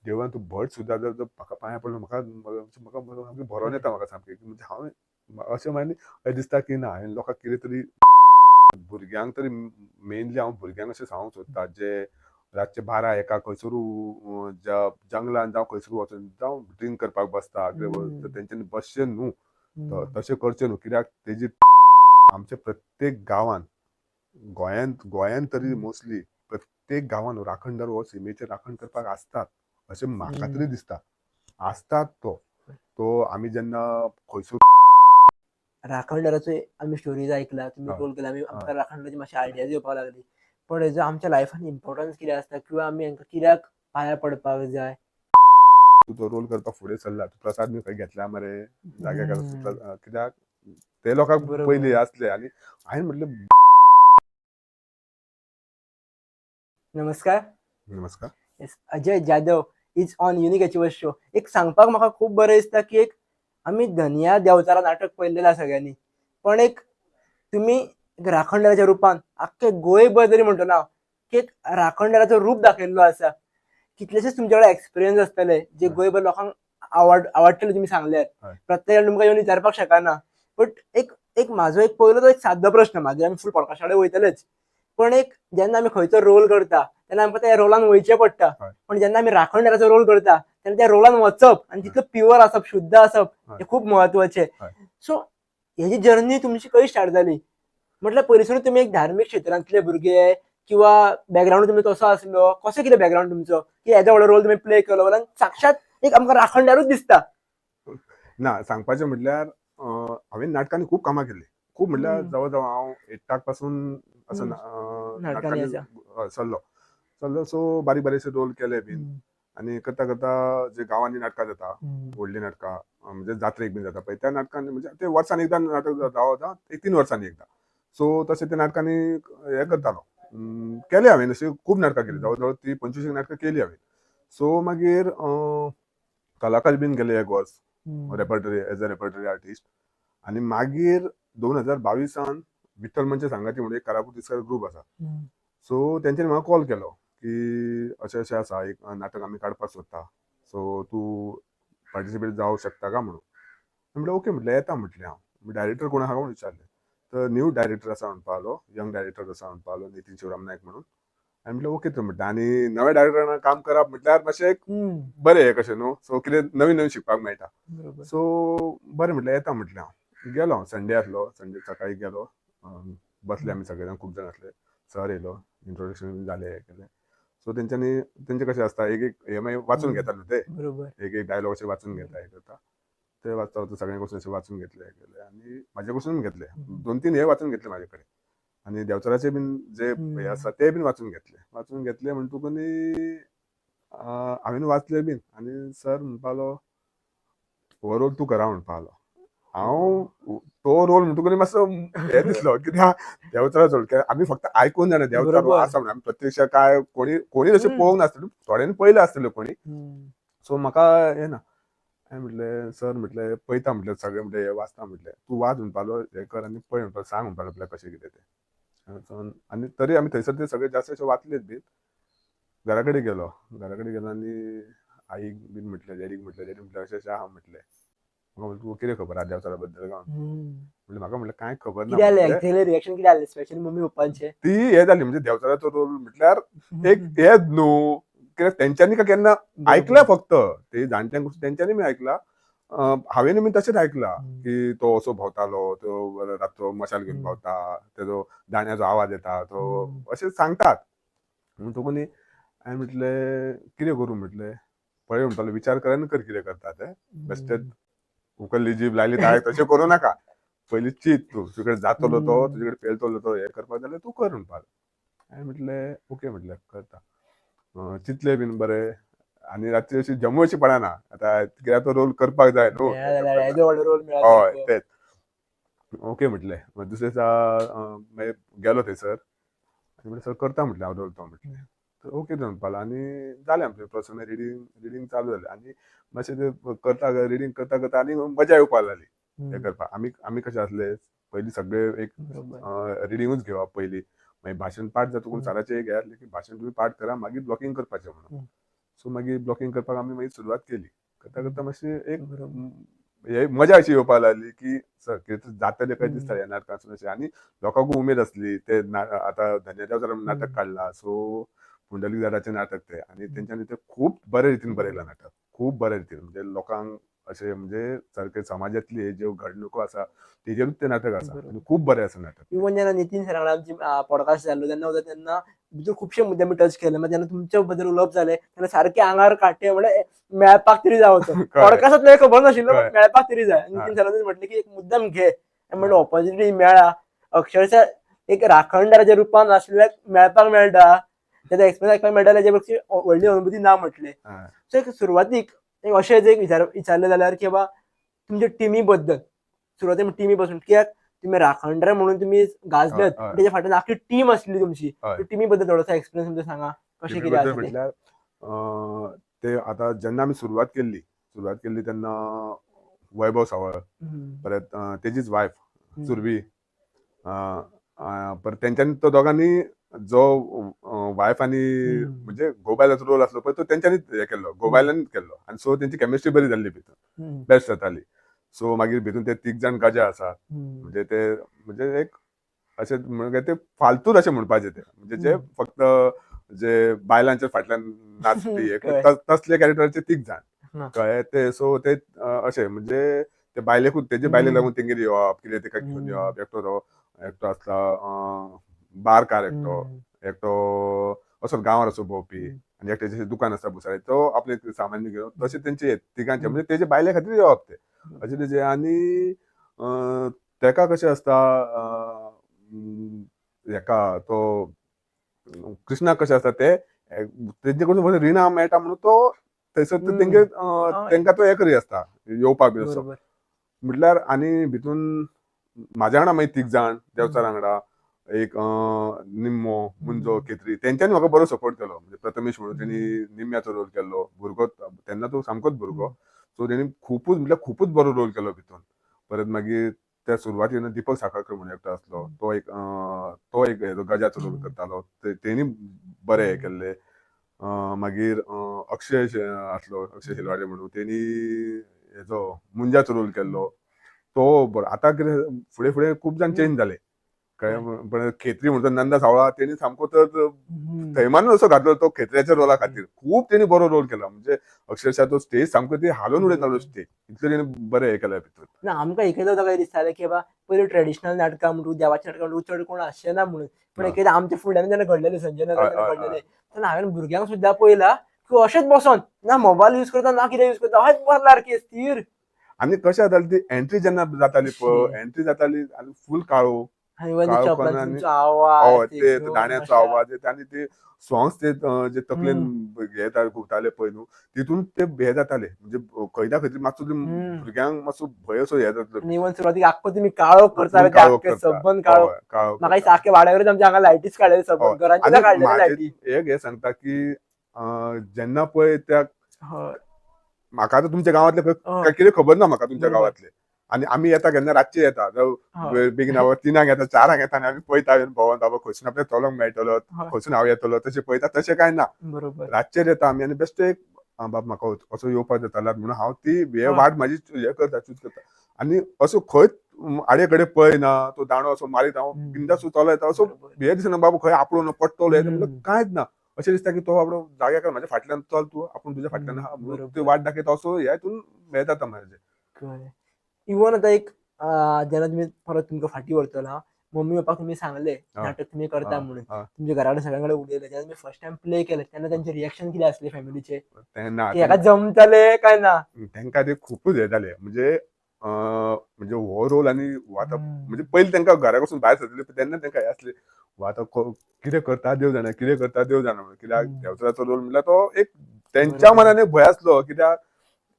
देवळान तूं भट सुद्दां जर म्हाका पांयां पडलो म्हाका भरोन येता म्हाका सामकें म्हणजे हांव अशें मागीर दिसता की ना हांवें लोकांक कितें तरी भुरग्यांक तरी मेनली हांव भुरग्यांक अशें सांगूंक सोदता जे रातचे 12-1 खंयसरू जंगलान जावं खंयसरू वचून जावं ड्रिंक करपाक बसता कितें तेंच्यांनी बसचें न्हू तशें करचें न्हू कित्याक तेजी आमच्या प्रत्येक गांवांत गोंयांत तरी मोस्टली प्रत्येक गांवांत राखणदार हो सिमेचेर राखण करपाक आसतात अशें म्हाका तरी दिसता आसतात तो आमी जेन्ना खंयसर राखणदाराचो आमी स्टोरीज ऐकला तुमी रोल केला आमकां राखणदाराची मातशी आयडिया येवपाक लागली पण हेजो आमच्या लायफान इम्पॉर्टन्स कितें आसता किंवा आमी हांकां कित्याक पांयां पडपाक जाय तूं तो रोल करपाक फुडें सरला तूं प्रसाद बी खंय घेतला मरे जाग्यार कित्याक ते लोकांक पयलीं आसले आनी हांवें म्हटलें नमस्कार नमस्कार Ajay Jadhav is on unique achievers show एक सांगपाक म्हाका खूब बरें दिसता की एक आमी धनिया देंवचारा नाटक पळयलेलें आसा सगळ्यांनी पण एक तुमी राखणदाराच्या रुपान आख्खे गोंयभर जरी म्हणटलो ना की एक राखणदाराचो रूप दाखयल्लो आसा कितलेशेच तुमचे कडेन एक्सपिरियन्स आसतले जे गोंयभर लोकांक आवडटले तुमी सांगल्यात प्रत्येकान तुमकां येवन विचारपाक शकना बट एक म्हाजो एक पयलो तो एक सादो प्रश्न मागीर आमी फूल पॉडकास्टा कडेन वयतलेच पण एक जेन्ना आमी खंयचो रोल करता तेन्ना आमकां त्या रोलान वयचें पडटा पण जेन्ना आमी राखणदाराचो रोल करता तेन्ना त्या रोलान वचप आनी तितलो प्युअर आसप शुद्ध आसप हें खूब म्हत्वाचें सो हेजी जर्नी तुमची कशी स्टार्ट जाली म्हटल्यार पयलींसून तुमी एक धार्मीक क्षेत्रांतले भुरगे किंवा बॅकग्राऊंड तुमचो तसो आसलो कसो कितें बॅकग्राऊंड तुमचो की येदो व्हडलो रोल तुमी प्ले केलो जाल्यार साक्षात एक आमकां राखणदारूच दिसता ना सांगपाचें म्हटल्यार हांवें नाटकांनी खूब कामां केली खूब म्हटल्यार जवळ जवळ हांव 8 पासून असो नाटकांनी चल्लो सो बारीक बारीकशे रोल केले बीन आनी करता करता जे गांवांनी नाटकां जाता व्हडली नाटकां म्हणजे जात्रेक बीन जाता पळय त्या नाटकांनी म्हणजे ते वर्सान एकदां नाटक जाता 3 वर्सांनी एकदां सो तशें त्या नाटकांनी हे करतालो केले हांवें अशी खूब नाटकां केली जवळ जवळ 30-25 नाटकां केली हांवें सो मागीर कलाकार बीन गेले एक वर्स repertory as a repertory artist आनी मागीर 2022 विठ्ठल मंच सांगाची म्हणून एक कारापूर तिसकार ग्रूप आसा सो तेंच्यांनी म्हाका कॉल केलो की अशें अशें आसा एक नाटक आमी काडपाक सोदता सो तूं पार्टिसिपेट जावं शकता का म्हणून म्हणलें ओके म्हटलें येता म्हटलें हांव डायरेक्टर कोण आहा काय विचारलें तर न्यू डायरेक्टर आसा म्हणपा लागलो यंग डायरेक्टर आसा म्हणपा लागलो नितीन शिवराम नायक म्हणून हांवें म्हटलें ओके तर म्हटलें आनी नव्या डायरेक्टरान काम करप म्हटल्यार मातशें एक बरें हें कशें न्हू सो कितें नवीन नवीन शिकपाक मेळटा सो बरें म्हटलें येता म्हटलें हांव गेलो संडे आसलो संडे सकाळी गेलो बसले आमी सगळे जाण खूब जाण आसले सर येयलो इंट्रोडक्शन जालें हें केलें सो तेंचे कशें आसता एक हे मागीर वाचून घेता न्हू ते एक डायलॉग अशें वाचून घेता हें करता ते वाचता सगळ्यां कडसून अशें वाचून घेतले हें केलें आनी म्हाजे कडसून घेतले 2-3 हे वाचून घेतले म्हाजे कडेन आनी देवचाराचे बीन जे हे आसा ते बीन वाचून घेतले म्हणटकूनी हांवें वाचले बीन आनी सर म्हणपा लागलो हो रोल तूं करा म्हणपा लागलो हांव तो रोल म्हणटकूनी मातसो हे दिसलो कित्याक देवचारा जोडके आमी फक्त आयकून जाणा देवचारो आसा म्हणून आमी प्रत्यक्ष काय कोणी अशें पळोवंक नासतलें थोड्यांनी पळयलें आसतलें कोणी सो म्हाका हे ना हांवें म्हटलें सर म्हटलें पळयता म्हटलें सगळें म्हटलें हे वाचता म्हटलें तूं वाच म्हणपा लागलो हें कर आनी पळय म्हणपा सांग म्हणपा लागलो कशें कितें तें आनी तरी आमी थंयसर ते सगळे जास्त अशें वाचलेत बीन घरा कडेन गेलो आनी आईक बीन म्हटलें डॅडीक म्हटलें अशें अशें आहा म्हटलें म्हाका म्हटलें तुका कितें खबर आहा देवचारा बद्दल काय म्हटलें म्हाका म्हटलें कांय खबर ना रिएक्शन कितें जालें स्पेशली मम्मी पप्पांचें ती हे जाली म्हणजे देवचाराचो रोल म्हटल्यार एक हेच न्हू कित्याक तेंच्यांनी का केन्ना आयकला फक्त ते जाणट्यांक तेंच्यांनी बी आयकला हांवें बी तशेंच आयकला की तो असो भोंवतालो तो रातचो मशाल घेवन भोंवता तेजो दाण्याचो आवाज येता तो अशें सांगतात म्हणटकूनी हांवें म्हटलें कितें करूं म्हटलें पळय म्हणपालो विचार कर आनी कर कितें करता तें बेश्टेच उकल्ली जीब लायली ताळेक तशें करूं नाका पयलीं चिंत तूं तुजे कडेन जातलो तो तुजे कडेन पेलतलो तो हें करपाक जाल्यार तूं कर म्हणपाक हांवें म्हटलें ओके म्हटलें करता चिंतलें बीन बरें आनी रातची अशी जम्मू अशी पडना आतां कित्याक तो रोल करपाक जाय न्हू हय तेच ओके म्हटलें दुसरे दिसा मागीर गेलो थंयसर आनी म्हटलें सर करता म्हटलें हांव रोल तो म्हटलें तर ओके तर म्हणपा लागलो आनी जालें आमचें प्रोसेस रिडींग चालू जालें आनी मातशें तें करता रिडींग करता करता आनी मजा येवपाक लागली हें करपाक आमी कशें आसले पयलीं सगळे एक रिडींगूच घेवप पयलीं मागीर भाशण पाठ जातकून सराचें एक हे आसलें की भाशण तुमी पाठ करा मागीर ब्लॉकिंग करपाचें म्हणून सो मागीर ब्लॉकिंग करपाक आमी मागीर सुरवात केली. करता करता मातशी एक बरोबर. हे मजा अशी येवपाक लागली की जातले काय दिसता ह्या नाटकांतसून अशें. आनी लोकांकूय उमेद आसली ते आतां धन्य देवचार नाटक काडला, सो पुंडलीक दादाचें नाटक तें, आनी तेंच्यांनी तें खूब बरे रितीन बरयलां नाटक, खूब बरे रितीन. म्हणजे लोकांक अशें म्हणजे सारके समाजातली ज्यो घडणुको आसा तेजेरूच तें नाटक आसा आनी खूब बरें आसा नाटक. इवन जेन्ना नितीन सरा वांगडा आमची पॉडकास्ट जाल्लो तेन्ना भितर खुबशे मुद्दे आमी टच केले. मागीर जेन्ना तुमच्या बद्दल उलोवप जालें तेन्ना सारके आंगार काटे म्हणजे मेळपाक तरी जाय होतो. पॉडकास्टांतलो एक खबर नाशिल्लो पण मेळपाक तरी जाय. नितीन सरान म्हटलें की एक मुद्दाम घे. म्हणलं ऑपॉर्च्युनिटी मेळ्ळा. अक्षरशः एक राखणदाराच्या रुपान आसल्याक मेळपाक मेळटा. त्याचा एक्सपिरियन्स आयकपाक मेळटा तेच्या पेक्षा व्हडली अनुभूती ना म्हटले. सो एक सुरवातीक एक अशेंच एक विचारलें जाल्यार की बाबा तुमच्या टिमी बद्दल सुरवातीक टिमी पासून कित्याक तुम्ही राखणदार म्हणून तुम्ही गाजलेत, त्याच्या फाटल्यान आखी टीम असली तुमची. टीमी बद्दल थोडासा एक्सपिरियन्स तुमचा सांगा, कशें कितें आसा ते. म्हटल्यार ते आतां जेन्ना आमी सुरवात केल्ली तेन्ना वैभव सावळ, परत तेजीच वायफ सुरभी, परत तेंच्यांनी तो दोगांनी जो वायफ आनी म्हणजे गोबायलाचो रोल आसलो पळय तो तेंच्यांनीच हे केल्लो, गोबायलांनीच केल्लो. आनी सो तेंची केमिस्ट्री बरी जाल्ली भितर, बेस्ट जाताली. सो मागीर भितून ते 3 जाण गजा आसात, म्हणजे ते म्हणजे एक अशें म्हणजे ते फालतूच अशें म्हणपाचें ते, म्हणजे जे फक्त जे बायलांच्या फाटल्यान नाचपी तसले कॅरेक्टराचे 3 जाण कळ्ळें ते. सो ते अशें म्हणजे ते बायलेकूच तेजे बायलेक लागून तेंगेर येवप, कितें तिका घेवन येवप. एकटो आसता बारकार, एकटो असो गांवार असो भोंवपी, आनी एकट्याचें दुकान आसता बुसाळें, तो आपलें सामान्य घेवन तशें तेंचे तिगांचे म्हणजे तेजे बायले खातीर येवप ते अशें तेजें. आनी तेका कशें आसता हेका तो कृष्णाक कशें आसता ते तेजे कडून रिणां मेळटा म्हणून तो थंयसर तेंकां तो हे करी आसता येवपाक बी असो म्हटल्यार. आनी भितून म्हाज्या वांगडा मागीर 3 जाण देवचार वांगडा, एक निम्मो, मुंजो, केत्री, तेंच्यांनी म्हाका बरो सपोर्ट केलो. म्हणजे प्रथमेश म्हणून तेणी निम्म्याचो रोल केल्लो, भुरगो तेन्ना तो सामकोच भुरगो. सो तेणी खूपच बरो रोल केलो भितून. परत मागीर त्या सुरवातीन दीपक साखळकर म्हणून एकटो आसलो, तो एक गजाचो रोल करतालो, तेणी बरे हे केल्ले. मागीर अक्षय आसलो, अक्षय शिलवाडे म्हणून, तेणी हेजो मुंजाचो रोल केल्लो, तो बरो. आतां कितें फुडें फुडें खूब जाण चेंज जाले कळ्ळें. पण खेत्री म्हणटा नंदा सावळा तेणी सामको तर थैमान असो घातलो तो खेत्र्याच्या रोला खातीर. खूब तेणी बरो रोल केला, म्हणजे अक्षरशः तो स्टेज सामको ती हालोवन उडयतालो स्टेज, इतलें तेणी बरें हे केलें भितर. ना आमकां एकदां काय दिसतालें की बाबा पयलीं ट्रेडिशनल नाटकां म्हणून देवाच्या नाटकां म्हणून चड कोण आसचेना म्हणून. पण एकदां आमच्या फुड्यान जेन्ना घडलेलें संजय नगर घडलेलें तेन्ना हांवें भुरग्यांक सुद्दां पळयलां की अशेंच बसोन ना मोबायल यूज करता ना कितें यूज करता, अशेंच बसला सारके स्थिर. आनी कशें जाताली ती एंट्री जेन्ना जाताली पळय, एंट्री जाताली आनी फूल काळो ते गाण्याचो आवाज येता आनी ते सॉंग्स ते जे तकलेन घेता घुंवताले पळय न्हू, तितून ते हे जाताले म्हणजे खंय खंय मातसो भुरग्यांक मातसो भंय असो हे जातलो. इवन सुरवातीक आख्खो तुमी काळो करताले, सबंद काळो. म्हाका सारके वाड्यावयल्यान आमच्या हांगा लायटीच काडलेले, सबंद घरांचे काडलेले लायटी. एक हे सांगता की जेन्ना पळय त्या म्हाका आतां तुमच्या गांवांतले कितें खबर ना म्हाका तुमच्या गांवांतले, आनी आमी येता केन्ना रातचे येता बेगीन 3 येता 4 येता आनी आमी पळयता भोंवोन बाबा खंयसून आपल्याक चलोंक मेळटलो, खंयसून हांव येतलो तशें पळयता. तशें कांय ना, रातचेर येता आमी आनी बेश्टे एक बाबा म्हाका असो येवपाक जाताला म्हणून हांव ती हे वाट म्हाजी हे करता चूज करता. आनी असो खंयच आडे कडे पळयना, तो दांडो असो मारीत हांव बिंदास चलो येता. असो हे दिसना बाबा खंय आपलो पडटलो कांयच ना. अशें दिसता की तो बाबडो जाग्यार म्हाज्या फाटल्यान चल तूं, आपूण तुज्या फाटल्यान आहा म्हणून ती वाट दाखयता. असो हे हितून हे जाता म्हाजें. इवन आतां एक जेन्ना तुमी परत तुमकां फाटी व्हरतलो, मम्मी पप्पाक तुमी सांगले नाटक तुमी करता म्हणून, तुमच्या घरा कडेन सगळ्यां कडेन उलयले, जेन्ना तुमी फर्स्ट टायम प्ले केले तेन्ना तेंचे रिएक्शन कितें आसले फॅमिलीचे? हेका जमतले काय ना? तेंका ते खूपच हे जाले, म्हणजे हो रोल आनी आतां म्हणजे पयलीं तेंका घरा कडसून भायर सरतले तेन्ना तेंका हे आसले आतां कितें करता देव जाणा, कितें करता देव जाणा म्हणून. कित्याक देवचराचो रोल म्हणल्यार तो एक तेंच्या मनान एक भंय आसलो, कित्याक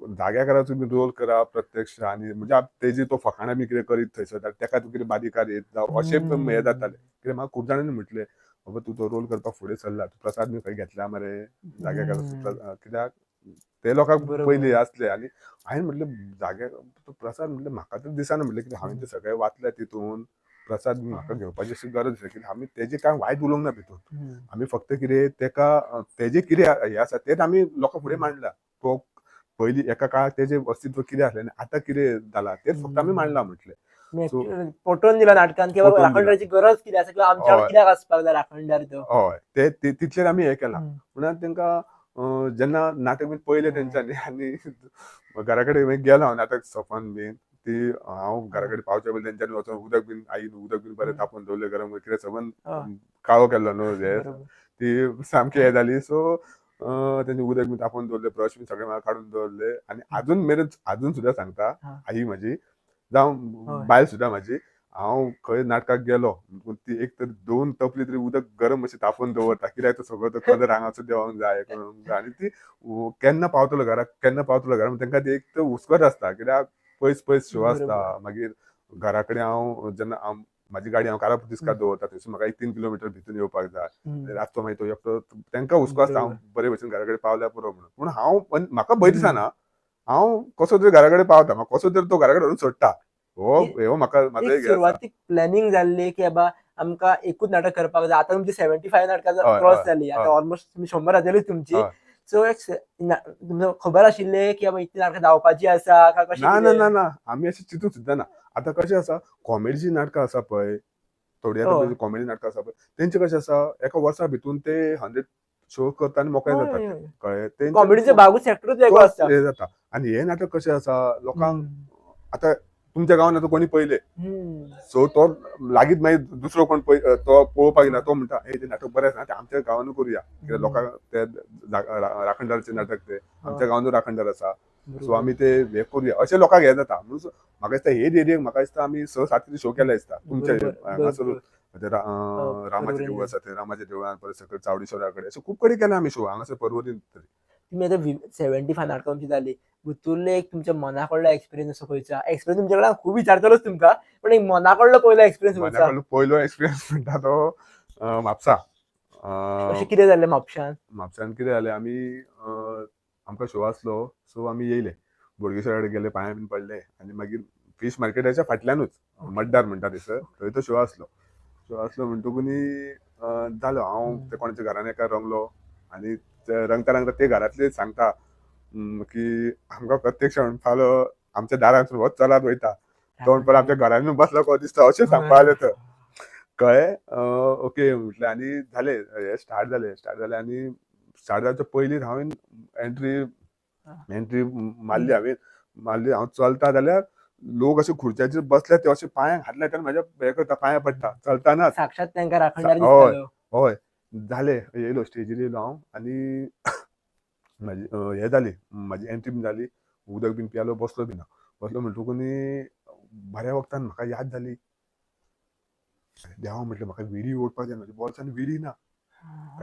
जाग्यार तुमी रोल करा प्रत्यक्ष आनी म्हणजे तेजी तो फकाणां बी कितें करीत थंयसर तेका तूं कितें बादिकार येत जावं अशें हे जातालें. कित्याक म्हाका खूब जाणांनी म्हटलें बाबा तूं तो रोल करपाक फुडें सरला, तूं प्रसाद बी खंय घेतला मरे जाग्यार, कित्याक ते लोकांक पयलीं आसले. आनी हांवें म्हटलें जाग्यार प्रसाद म्हटलें म्हाका तर दिसना म्हटलें, कित्याक हांवें ते सगळे वाचले तितून प्रसाद म्हाका घेवपाची अशी गरज आसा कित्याक आमी तेजे काय वायट उलोवंक ना भितून. हम्म. आमी फक्त कितें तेका तेजे कितें हे आसा तेच आमी लोकां फुडें मांडला. तो पयलीं एका काळार तेजें अस्तित्व कितें आसलें आनी आतां कितें जालां तेच फक्त आमी मांडलां म्हटलें. सो पटोवन दिला नाटकान की बाबा पटोवन दिला. राखणदाराची गरज कितें आसा किंवा आमच्या हय. कित्याक आसपाक जाय राखणदार तो. हय ते तितलेर आमी हें केलां. हम्म. म्हणून तेंकां जेन्ना नाटक बीन पयलें तेंच्यांनी आनी घरा कडेन हांवें गेलो हांव नाटक सोंपोन बीन ती हांव घरा कडेन पावचे पयलीं तेंच्यांनी वचून उदक बीन आईन उदक बीन बरें तापोवन दवरलें गरम कित्याक सबंद काळो केल्लो न्हू हे बरोबर. ती सामकी हें जाली. सो तेंचे उदक बीन तापोवन दवरलें ब्रश बीन सगळें म्हाका काडून दवरलें आनी अजून मेरेन अजून सुद्दां सांगता आई म्हजी जावं बायल सुद्दां म्हाजी हांव खंय नाटकाक गेलो ती एक तर 2 तपली तरी उदक गरम अशें तापोवन दवरता कित्याक तो सगळो तो कलर हांगासर देंवोंक जाय आनी ती केन्ना पावतलो घरा तेंकां ती एक तर हुस्कोच आसता कित्याक पयस पयस शो आसता. मागीर घरा कडेन हांव जेन्ना म्हाजी गाडी हांव कारापुर तिस्कार दवरता थंयसून म्हाका 3 किलोमिटर भितून येवपाक जाय. रातचो मागीर तो एकटो तेंकां हुस्को आसता हांव बरे भशेन घरा कडेन पावल्यार पुरो म्हणून. पूण हांव म्हाका भंय दिसना. हांव कसो तरी घरा कडेन पावता म्हाका कसो तरी तो घरा कडेन व्हरून सोडटा. हो म्हाका म्हाजो एक सुरवातीक प्लॅनिंग जाल्ली की बाबा आमकां एकूच नाटक करपाक जाय. आतां तुमची 75 नाटकां क्रॉस जाली. आतां ऑलमोस्ट तुमी 100 जातलीच तुमची. सो तुमकां खबर आशिल्लें की बाबा इतली नाटकां जावपाची आसा काय कशें? ना आमी अशें चिंतूंक सुद्दां ना. आतां कशें आसा कॉमेडीची नाटकां आसा पळय थोडी आतां कॉमेडी नाटकां आसा पळय तेंचे कशें आसा एका वर्सा भितून ते 100 शो करता आनी मोकळे जातात कळ्ळें. कॉमेडीचो भागूच सेक्टरूच वेगळो आसता. हे जाता आनी हे नाटक कशें आसा लोकांक आतां तुमच्या गांवांत आतां कोणी पयलें सो तो लागीत मागीर दुसरो कोण तो पळोवपाक येना तो म्हणटा हे नाटक बरें आसा आमच्या गांवांनूय करुया कित्याक लोकांक ते राखणदाराचें नाटक ते आमच्या गांवांनूय राखणदार आसा सो आमी ते हे करुया अशें लोकांक हे जाता. म्हणून म्हाका दिसता हे एरियेक म्हाका दिसता आमी 6-7 तरी शो केले दिसता तुमच्या हांगासर रामाचें देवूळ आसा थंय रामाच्या देवळान परत सकयल चावडेश्वरा कडेन अशें खूब कडेन केला आमी शो हांगासर पर्वरीन तरी. तुम्ही आता 75 नाटकां तुमची जाली भितूरले एक तुमच्या मनाकडलो एक्सपिरियन्स असो खंयचा एक्सपिरियन्स तुमच्याकडे खूप विचारतलोच तुमका पण एक मनाकडलो पहिलो एक्सपिरियन्स पहिलो एक्सपिरियन्स म्हणटा तो म्हापसा अशें कितें जालें म्हापशान कितें जालें आमी आमकां शो आसलो सो आमी येयले बोडगेश्वरा कडेन गेले पांयां बीन पडले आनी मागीर फिश मार्केटाच्या फाटल्यानूच मड्डार म्हणटा थंयसर थंय तो शो आसलो म्हणटकुनी जालो हांव ते कोणाच्या घरान एका रंगलो आनी रंगता ते घरांतले सांगता की आमकां प्रत्यक्ष म्हणपालो आमच्या दारांसून वच चलात वयता तो म्हणपालो आमच्या घरांनी बसलो को दिसता अशें सांगपा लागले तर कळ्ळें. ओके म्हटलें आनी जालें हे स्टार्ट जालें आनी स्टार्ट जावच्या पयलींच हांवें एंट्री मारली हांव चलता जाल्यार लोक अशे खुर्च्याचेर बसले ते अशें पांयांक हात लायता म्हाज्या हे करता पांयां पडटा चलताना साक्षात तांकां राखणदार दिसतालो. हय जालें येयलो स्टेजीर येयलो हांव आनी म्हाजी हे जाली म्हाजी एंट्री बीन जाली उदक बीन पियालो बसलो म्हणटकुनी बऱ्या वखदान म्हाका याद जाली देवा म्हटलें म्हाका विडी ओडपाक जाय म्हाज्या बॉल्सान विडी ना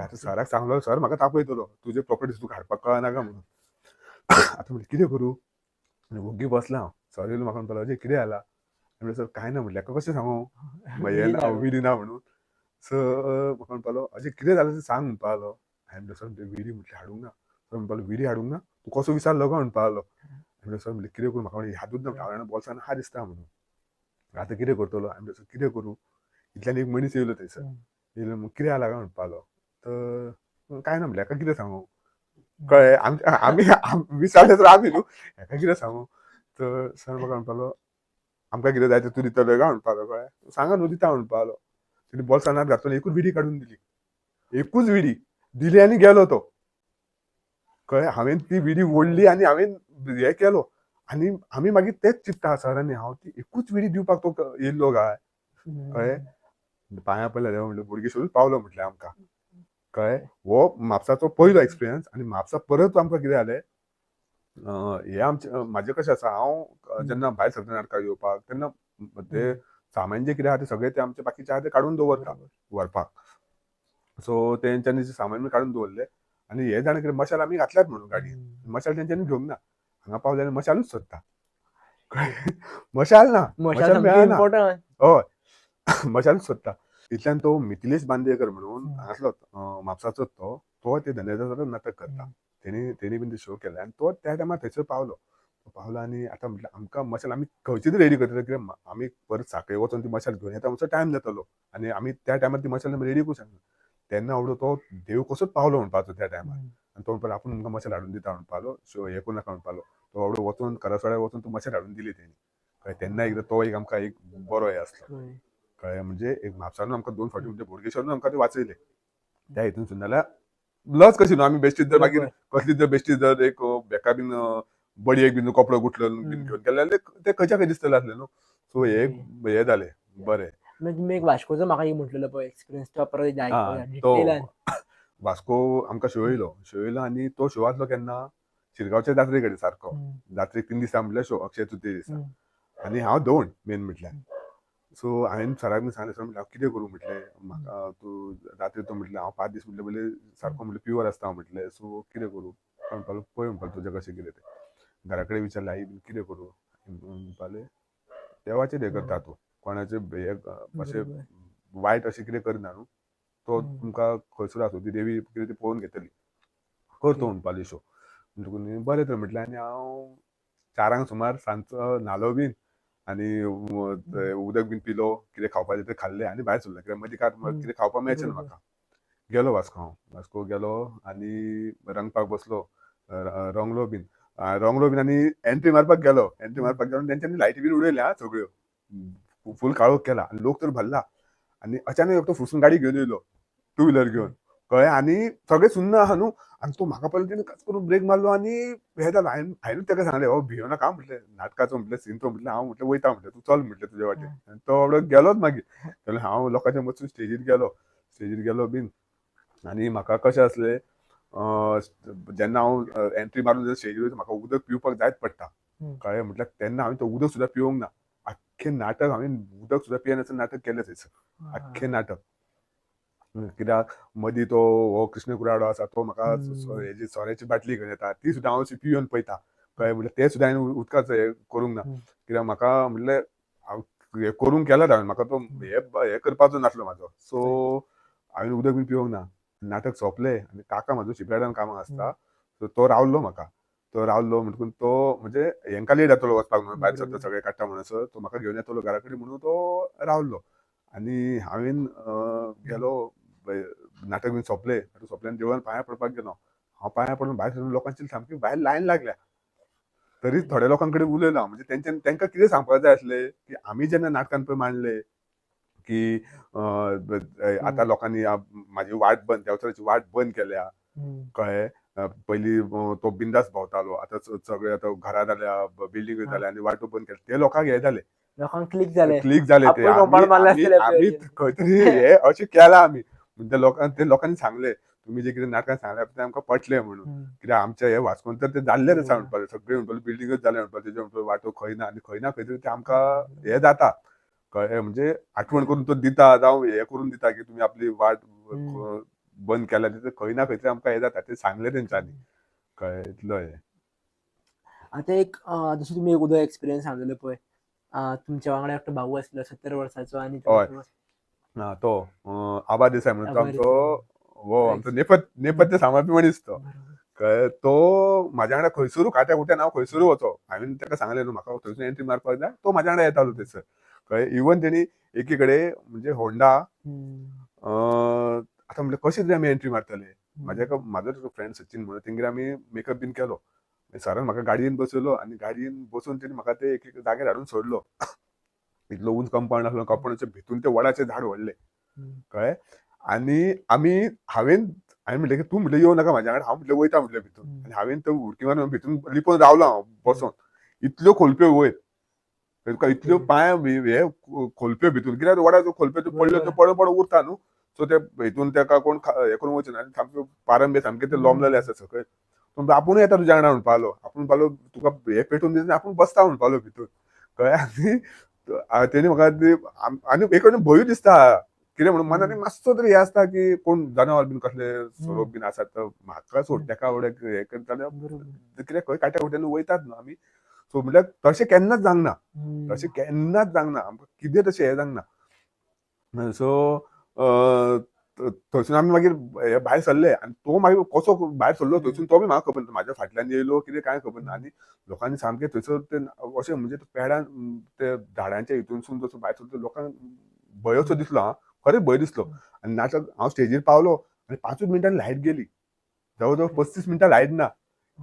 आतां सराक सांगलो सर म्हाका तापयतलो तुजे प्रॉपर्टीज तुका हाडपाक कळना काय म्हणून आतां म्हटलें कितें करूं ओग्गी बसला हांव सर येयलो म्हाका म्हणपालो अजय कितें जाला म्हटलें सर कांय ना म्हटलें हाका कशें सांगू मागीर विडी ना म्हणून सर म्हाका म्हणपालो अजय कितें जालें तें सांग म्हणपा लागलो हांवें सर विडी म्हटलें हाडूंक ना सर म्हणपालो विडी हाडूंक ना तूं कसो विचारलो गो म्हणपा लागलो हांवें सर म्हटलें कितें करूं म्हाका यादूच ना हांवें बॉल्सान हा दिसता म्हणून आतां कितें करतलो हांवें सर कितें करूं इतल्यान एक मनीस येयलो थंयसर येयलो मग कितें जाला काय म्हणपालो तर कांय ना म्हटलें हाका कितें सांगू कळ्ळें आमी विचारलें तर आमी न्हू हाका कितें सांगू तर सर म्हाका म्हणपालो आमकां कितें जाय तें तूं दितलो काय म्हणपालो कळ्ळें सांगा न्हू दिता म्हणपालो तेणी बॉल्सानात घातलो एकूच विडी काडून एकूच विडी दिली आनी गेलो तो कळ्ळें. हांवें ती विडी ओडली आनी हांवें हें केलो आनी आमी मागीर तेच चिंत्ता सर आनी हांव ती एकूच विडी दिवपाक तो येयल्लो काय कळ्ळें. पांयां पडलें देवा म्हणलें बोडगेश्वरूच पावलो म्हटलें आमकां कळ्ळें. हो म्हापसाचो पयलो एक्सपिरियन्स आनी म्हापसा परत आमकां कितें जालें हे आमचें म्हाजें कशें आसा हांव जेन्ना भायर सरता नाटकां येवपाक तेन्ना ते सामान जें कितें आहा तें सगळें ते आमचे बाकीचे आहा ते काडून दवरता व्हरपाक सो तेंच्यांनी जे सामान बी काडून दवरलें आनी हे जाण कितें मशाल आमी घातल्यात म्हणून गाडयेन मशाल तेंच्यांनी घेवंक ना हांगा पावले आनी मशालूच सोदता मशाल ना मशाल मेळना हय मशालूच सोदता. इतल्यान तो मिथिलेश बांदेकर म्हणून हांगासलो म्हापसाचोच तो ते धन्यदासाचो नाटक करता तेणी बीन ते शो केले आनी तो त्या टायमार थंयसर पावलो पावलो आनी आतां म्हटल्यार आमकां मशाल आमी खंयचीच रेडी करतले कित्याक आमी परत सांखळे वचून ती मशाल घेवन येता मातसो टायम जातलो आनी आमी त्या टायमार ती मशाल रेडी करूंक शकना. तेन्ना आवडो तो देव कसोच पावलो म्हणपाचो त्या टायमार आनी तो म्हणपालो आपूण तुमकां मशाल हाडून दिता म्हणपालो हे करूं नाका म्हणपालो. तो आवडो वचून करसवाड्यार वचून तो मशाल हाडून दिली तेणी कळ्ळें. तेन्ना एकदां तो एक आमकां एक बरो हे आसलो कळ्ळें. म्हणजे एक म्हापसानूच आमकां 2 फावटी म्हणजे बोडगेश्वरानूच आमकां ते वाचयले त्या हितून सुद्दां. नाल्यार लज कशी न्हू आमी बेश्टीच जर मागीर कसली जर बेश्टी जर एक बेका बीन बडयेक बीन कपडो गुठलो बीन घेवन गेले जाल्यार ते खंयच्या खंय दिसतले आसले न्हू. सो हे जालें बरें. म्हणजे तुम्ही एक वास्कोचो म्हाका एक म्हटलेलो पळय एक्सपिरियन्स तो परत तो डिटेलान. वास्को आमकां शो येयलो आनी तो शो आसलो केन्ना शिरगांवच्या जात्रे कडेन सारको. जात्रेक 3 दिसा म्हटल्यार शो अक्षय तृतीये दिसा आनी हांव धोंड मेन म्हटल्यार. सो हांवें सराक बीन सांगलें सर म्हटलें हांव कितें करूं म्हटलें म्हाका तूं जात्रेक तो म्हटलें हांव 5 दीस म्हटलें पयलीं सारको म्हटलें प्युअर आसता हांव म्हटलें सो कितें करूं. म्हणपालो पळय म्हणपालो तुजें कशें कितें तें. घरा कडेन विचारलें आई बीन कितें करूं म्हणपालें देवाचेर हें करता तूं कोणाचें हे अशें वायट अशें कितें करना न्हू. तो तुमकां खंयसर आसूं ती देवी कितें ती पळोवन घेतली करतो म्हणपालो शो. म्हणटकूच बरें तर म्हटलें आनी हांव 4 सुमार सांजचो न्हालो बीन आनी उदक बीन पिलो कितें खावपाचें तें खाल्लें आनी भायर सरलो कित्याक मदीं कांय कितें खावपाक मेळचें ना म्हाका. गेलो वास्को गेलो आनी रंगपाक बसलो रंगलो बीन आनी एंट्री मारपाक गेलो आनी तेंच्यांनी लायटी बीन उडयल्या सगळ्यो फूल काळोख केला आनी लोक तर भरला आनी अचानक एकटो फुसून गाडी घेवन येयलो 2 व्हिलर घेवन कळ्ळें. आनी सगळे सुन्न आहा न्हू आनी तो म्हाका पळयलो तेणी काच करून ब्रेक मारलो आनी हे जालो. हांवेंच ताका सांगलें हो भियो नाका म्हटलें नाटकाचो म्हटलें सीन तो म्हटलें हांव म्हटलें वयता म्हटलें तूं चल म्हटलें तुजे वाटेन. आनी तो बाबडो गेलोच मागीर. जाल्यार हांव लोकांच्या मदसून स्टेजीर गेलो बीन आनी म्हाका कशें आसलें जेन्ना हांव एंट्री मारून स्टेजीर वयता म्हाका उदक पिवपाक जायच पडटा कळ्ळें. म्हटल्यार तेन्ना हांवें तो उदक सुद्दां पिवंक ना. आख्खें नाटक हांवें उदक सुद्दां पियेनासतना नाटक केलें थंयसर आख्खें नाटक. कित्याक मदीं तो हो कृष्ण कुराडो आसा तो म्हाका हेजी सोऱ्याची बाटली घेवन येता ती सुद्दां हांव अशी पिवन पळयता कळ्ळें. म्हटल्यार तें सुद्दां हांवें उदकाचो हे करूंक ना कित्याक म्हाका म्हटलें हे करूंक केलात हांवें म्हाका तो हे करपाचो नासलो म्हाजो. सो हांवें उदक बीन पिवंक ना. नाटक सोंपलें आनी काका म्हाजो शिपयार्डान कामाक आसता सो तो रावलो म्हाका. तो रावलो म्हणटकून तो म्हणजे हेंकां लेट जातलो वचपाक म्हणून भायर सरता सगळे काडटा म्हणसर तो म्हाका घेवन येतलो घरा कडेन म्हणून तो रावलो. आनी हांवें गेलो नाटक बीन सोंपलें आनी देवळान पांयां पडपाक गेलो. हांव पांयां पडून भायर सरून लोकांची सामकी भायर लायन लागल्या. तरी थोड्या लोकां कडेन उलयलो हांव म्हणजे तेंकां कितें सांगपाक जाय आसलें की आमी जेन्ना नाटकान पळय मांडले की आतां लोकांनी म्हाजी वाट बंद देंवचाराची वाट बंद केल्या कळ्ळें. पयलीं तो बिंदास भोंवतालो आतां सगळे आतां घरां जाल्या बिल्डिंग्यो जाल्या आनी वाटो बंद केल्या ते लोकांक हे जाले लोकांक क्लिक जाले ते आमी खंय तरी हे अशें केलां आमी. म्हणजे लोकांनी सांगलें तुमी जे कितें नाटकान सांगलें तें आमकां पटलें म्हणून कित्याक आमच्या हे वास्कोन तर ते जाल्लेच आसा म्हणपाचें सगळे म्हणपाचें बिल्डिंगूच जाले म्हणपाचें तेजे म्हणपाचें वाटो खंय ना आनी खंय ना खंय तरी ते आमकां हे जाता कळ्ळें. म्हणजे आठवण करून तो दिता जावं हे करून दिता की तुमी आपली वाट बंद केल्या तिथे खंय ना खंय तरी आमकां हे जाता ते सांगलें तेंच्यांनी कळ्ळें इतलो हे. आतां एक जसो तुमी एक उदक एक्सपिरियन्स सांगलेलो पळय तुमच्या वांगडा एकटो भाऊ आसलो 70 वर्साचो आनी तो आबा देसाय म्हणून तो आमचो हो आमचो नेपथ्य सांबाळपी मनीस तो कळ्ळें. तो म्हाज्या वांगडा खंयसरूय खाट्या खुट्यान हांव खंयसरूय वचो हांवें ताका सांगलें न्हू म्हाका थंयसून एंट्री मारपाक जाय तो म्हाज्या वांगडा येतालो थंयसर कळ्ळें. इवन तेणी एकी कडेन म्हणजे होंडा आतां म्हणजे कशें तरी आमी एंट्री मारताले. म्हाजो फ्रेंड सचिन म्हणून तेंगेर आमी मेकअप बीन केलो. सरान म्हाका गाडयेन बसयलो आनी गाडयेन बसून तेणी म्हाका ते एक जाग्यार हाडून सोडलो. इतलो उंच कंपाउंड आसलो कंपाउंडाच्या भितून ते वडाचे झाड व्हडले कळ्ळें. आनी हांवें म्हटलें की तूं म्हटलें येवं नाका म्हाज्या वांगडा हांव म्हटलें वयता म्हटलें भितून आनी हांवें तो उडकी मारून भितून लिपोवन रावलो हांव बसोन. इतल्यो खोलप्यो वयर तुका इतल्यो पांय हे खोलप्यो भितून कित्याक वडाच्यो खोलप्यो पडल्यो त्यो पडोन उरता न्हू. सो ते हितून ताका कोण हे करून वचना आनी सामक्यो पारंबे सामके ते लोंबलेले आसा सकयल. आपूण येता तुज्या वांगडा म्हणपालो आपूण पालो तुका हे पेटोवन दिता आपूण बसता म्हणपालो भितून कळ्ळें. आनी तेणी म्हाका आनी एक वटेन भंयूय दिसता कितें म्हणून मनान मातसो तरी हे आसता की कोण जनावर बीन कसले सोरोप बीन आसात तर म्हाका सोड तेका आवडे हे करता कित्याक खंय काट्या खुट्यान वयतात न्हू आमी. सो म्हटल्यार तशें केन्नाच जावंक ना आमकां कितें तशें हे जावंक ना. सो थंयसून आमी मागीर भायर सरले आनी तो मागीर कसो भायर सरलो थंयसून तो बी म्हाका खबर ना म्हाज्या फाटल्यान येयलो कितें कांय खबर ना आनी लोकांनी सामकें थंयसर ते अशें म्हणजे पेडान ते झाडांच्या हितूनसून जसो भायर सरलो लोकांक भंय असो दिसलो हां खरेंच भंय दिसलो आनी नाटक हांव स्टेजीर पावलो आनी 5 मिनटांनी लायट गेली जवळ जवळ 35 मिनटां लायट ना